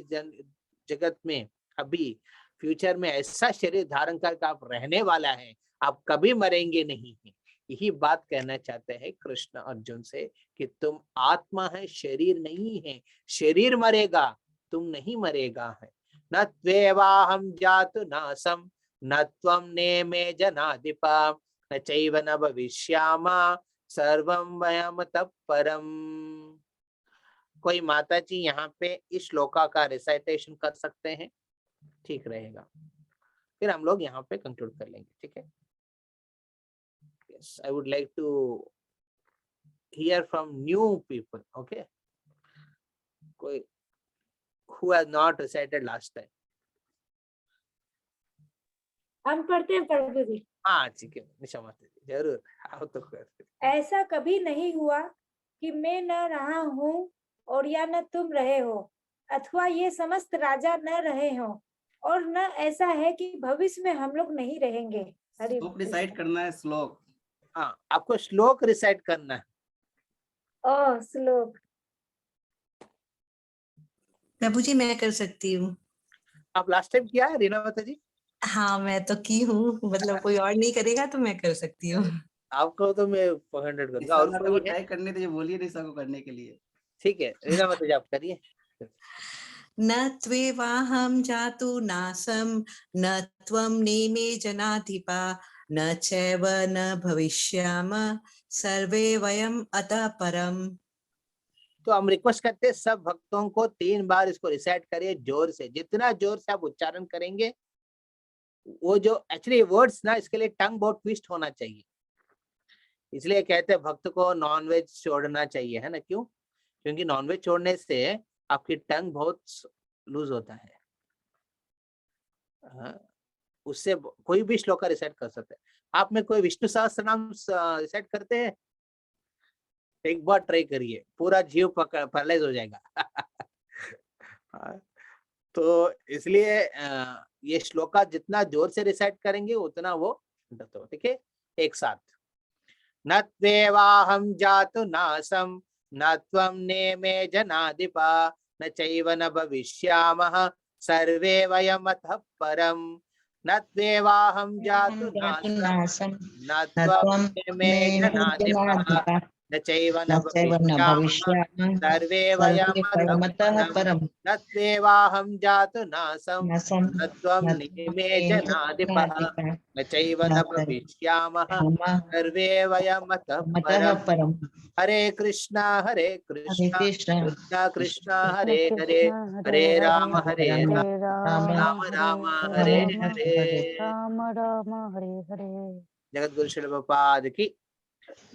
[SPEAKER 1] जगत में, अभी फ्यूचर में ऐसा शरीर धारण करके आप रहने वाला है, आप कभी मरेंगे नहीं है। यही बात कहना चाहते हैं कृष्ण अर्जुन से कि तुम आत्मा है, शरीर नहीं है। शरीर मरेगा, तुम नहीं मरेगा है। न त्वेवाहम जातु नासम न त्वम नेमे जनाधिपा न चैव न भविष्यामा सर्वं वयम तत् परम। कोई माता जी यहाँ पे इस श्लोका का रिसाइटेशन कर सकते हैं? ठीक रहेगा, फिर हम लोग यहाँ पे कंक्लूड कर लेंगे। ठीक है। Yes, I would like to hear from new people. Okay, कोई who has not recited last time?
[SPEAKER 5] हम पढ़ते हैं प्रभु जी।
[SPEAKER 1] हाँ ठीक है, निशा माता जी जरूर, आओ तो कर।
[SPEAKER 5] ऐसा कभी नहीं हुआ कि मैं न रहा हूँ और या न तुम रहे हो, अथवा ये समस्त राजा न रहे हो, और न ऐसा है कि भविष्य में हम लोग नहीं रहेंगे। हरि
[SPEAKER 2] श्लोक डिसाइड करना है, श्लोक।
[SPEAKER 1] हाँ, आपको श्लोक रिसाइट करना है।
[SPEAKER 5] ओ श्लोक
[SPEAKER 3] प्रभु जी मैं कर सकती हूँ।
[SPEAKER 1] आप लास्ट टाइम किया है रीना माता जी?
[SPEAKER 3] हाँ मैं तो की हूँ, मतलब कोई और नहीं करेगा तो मैं कर सकती हूँ।
[SPEAKER 1] आपको तो मैं 400 करूंगा।
[SPEAKER 2] निशा
[SPEAKER 1] और
[SPEAKER 2] माता
[SPEAKER 1] कोई
[SPEAKER 2] को
[SPEAKER 1] है?
[SPEAKER 2] ट्राई करने दीजिए, बोलिए निशा को करने के लिए।
[SPEAKER 1] ठीक है, रीना माता जी आप करिए।
[SPEAKER 3] न त्वेवाहं जातु नासं न त्वं नेमे जनाधिपा न चैव न भविष्यामः सर्वे वयम अतः परम।
[SPEAKER 1] तो हम रिक्वेस्ट करते हैं सब भक्तों को 3 बार इसको रिसाइट करिए जोर से। जितना जोर से आप उच्चारण करेंगे, वो जो एक्चुअली वर्ड्स ना, इसके लिए टंग बहुत ट्विस्ट होना चाहिए। इसलिए कहते हैं भक्त को नॉनवेज छोड़ना चाहिए, है ना। क्यों? क्योंकि नॉनवेज छोड़ने से आपकी टंग बहुत लूज होता है। उससे कोई भी श्लोक रिसाइट कर सकते हैं। आप में कोई विष्णु सहस्त्र नाम रिसाइट करते हैं? एक बार ट्राई करिए, पूरा जीव पैरालाइज हो जाएगा। तो इसलिए ये श्लोका जितना जोर से रिसाइट करेंगे उतना वो ठीक है। एक साथ, न त्वेवाहं जातु नासं न त्वं नेमे जनाधिपा न चैव न भविष्यामः सर्वे वयमतः परम। न त्वेवाहं जातु नासं न त्वं नेमे जनाधिपा न चैव न
[SPEAKER 3] न चैव न
[SPEAKER 1] भविष्यामः
[SPEAKER 3] भविष्यामः
[SPEAKER 1] सर्वे
[SPEAKER 3] सर्वे
[SPEAKER 1] वयमतः
[SPEAKER 3] वयमतः
[SPEAKER 1] परम्
[SPEAKER 3] परम्
[SPEAKER 1] न त्वेवाहं जातु नासं
[SPEAKER 3] नासं
[SPEAKER 1] न त्वं
[SPEAKER 3] न
[SPEAKER 1] नेमे
[SPEAKER 3] त्वं
[SPEAKER 1] जनाधिपः
[SPEAKER 3] जनाधिपः
[SPEAKER 1] न चैव
[SPEAKER 3] न
[SPEAKER 1] न भविष्यामः
[SPEAKER 3] भविष्यामः
[SPEAKER 1] सर्वे वयमतः
[SPEAKER 3] मतः
[SPEAKER 1] परम्
[SPEAKER 3] परम्
[SPEAKER 1] हरे कृष्णा
[SPEAKER 3] हरे
[SPEAKER 1] कृष्णा
[SPEAKER 3] कृष्ण
[SPEAKER 1] कृष्णा कृष्णा
[SPEAKER 4] कृष्ण
[SPEAKER 1] हरे हरे
[SPEAKER 4] कृष्ण
[SPEAKER 1] हरे
[SPEAKER 4] हरे
[SPEAKER 1] राम
[SPEAKER 4] हरे
[SPEAKER 1] हरे राम
[SPEAKER 4] हरे
[SPEAKER 3] राम
[SPEAKER 1] राम
[SPEAKER 4] राम
[SPEAKER 1] राम
[SPEAKER 4] हरे
[SPEAKER 1] हरे
[SPEAKER 3] राम
[SPEAKER 4] राम
[SPEAKER 1] हरे
[SPEAKER 3] हरे
[SPEAKER 4] राम राम हरे हरे
[SPEAKER 1] जगत गुरु श्री प्रभुपाद की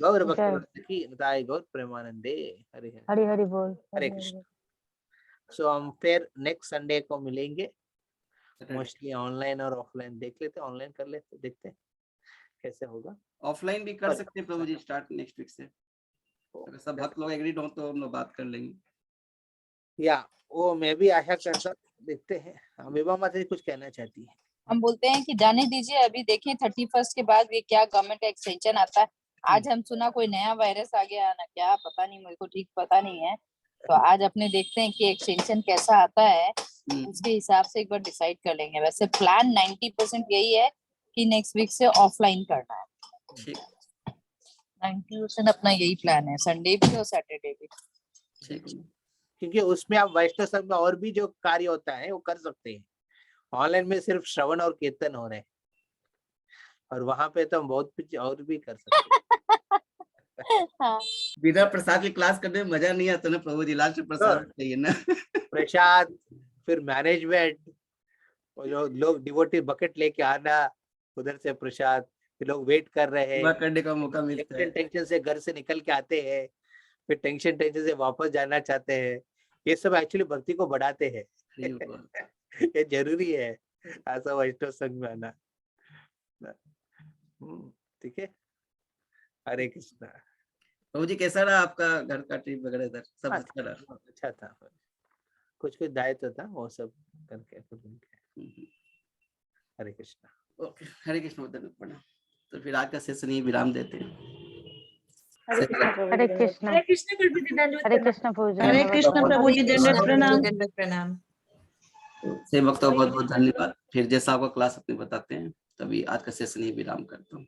[SPEAKER 1] गौर भक्त
[SPEAKER 4] जय
[SPEAKER 1] वृंद की निताई गौर प्रेमानंदे हरे हरे
[SPEAKER 4] हरि हरि बोल
[SPEAKER 1] हरे
[SPEAKER 4] हरि हरि
[SPEAKER 1] कृष्ण।
[SPEAKER 4] बोल।
[SPEAKER 1] सो हम फिर नेक्स्ट संडे को मिलेंगे, मोस्टली ऑनलाइन और ऑफलाइन देख लेते, ऑनलाइन कर लेते, देखते हैं कैसे होगा।
[SPEAKER 2] ऑफलाइन भी कर सकते हैं प्रभु जी स्टार्ट नेक्स्ट वीक से, अगर सब भक्त लोग एग्रीड हो तो हम लोग बात कर लेंगे।
[SPEAKER 1] या वो मैं भी आशा करता, देखते हैं। विभा माता जी कुछ कहना चाहती है।
[SPEAKER 7] हम बोलते हैं कि जाने दीजिए, अभी देखें 31 के बाद ये क्या गवर्नमेंट का एक्सटेंशन आता है। आज हम सुना कोई नया वायरस आ गया ना, क्या पता नहीं, मेरे को ठीक पता नहीं है। तो आज अपने देखते हैं कि एक्सटेंशन कैसा आता है, उसके हिसाब से एक बार डिसाइड कर लेंगे। वैसे प्लान 90% यही है कि नेक्स्ट वीक से ऑफलाइन करना है।
[SPEAKER 2] ठीक
[SPEAKER 7] 90% अपना यही प्लान है, संडे भी और सैटरडे भी।
[SPEAKER 2] ठीक।
[SPEAKER 1] क्योंकि उसमें आप वैष्णव संघ में और भी जो कार्य होता है वो कर सकते हैं। ऑनलाइन में सिर्फ श्रवण और कीर्तन हो रहे हैं, और वहां पे तो हम बहुत कुछ और भी कर सकते हैं।
[SPEAKER 7] हाँ।
[SPEAKER 2] बिना प्रसाद की क्लास करने में मजा नहीं आता ना प्रभु जी, लास्ट में प्रसाद चाहिए ना।
[SPEAKER 1] प्रसाद, फिर मैनेजमेंट, और जो लोग डिवोटी बकेट लेके आना, उधर से प्रसाद, फिर लोग वेट कर रहे
[SPEAKER 2] सेवा
[SPEAKER 1] हैं,
[SPEAKER 2] करने का मौका मिलता है।
[SPEAKER 1] टेंशन से घर से निकल के आते हैं, फिर टेंशन से वापस जाना चाहते हैं। ये सब एक्चुअली भक्ति को बढ़ाते हैं।
[SPEAKER 2] बिल्कुल।
[SPEAKER 1] ये जरूरी है ऐसा वैष्णव संघ में आना। ठीक है, हरे कृष्णा।
[SPEAKER 2] प्रभु जी कैसा रहा आपका घर का ट्रिप वगैरह इधर, सब अच्छा रहा?
[SPEAKER 1] अच्छा था, कुछ कुछ दायित्व था वो सब करके हरे कृष्णा।
[SPEAKER 2] ओके, हरे कृष्ण प्रणाम। तो फिर आज का सेशन यही विराम देते हैं।
[SPEAKER 5] हरे कृष्ण प्रभु
[SPEAKER 4] हरे
[SPEAKER 5] जी,
[SPEAKER 4] कृष्ण
[SPEAKER 5] हरे कृष्ण प्रभु जी, दंडवत
[SPEAKER 4] हरे
[SPEAKER 5] प्रणाम।
[SPEAKER 4] कृष्ण प्रभु जी,
[SPEAKER 3] हरे
[SPEAKER 4] दंडवत
[SPEAKER 3] कृष्ण
[SPEAKER 4] प्रणाम।
[SPEAKER 3] प्रभु जी, दंडवत प्रणाम।
[SPEAKER 7] दंडवत प्रणाम।
[SPEAKER 2] से भक्तों बहुत बहुत धन्यवाद। फिर जैसा आपका क्लास अपने बताते हैं, तभी आज का सेशन यही विराम करता हूँ।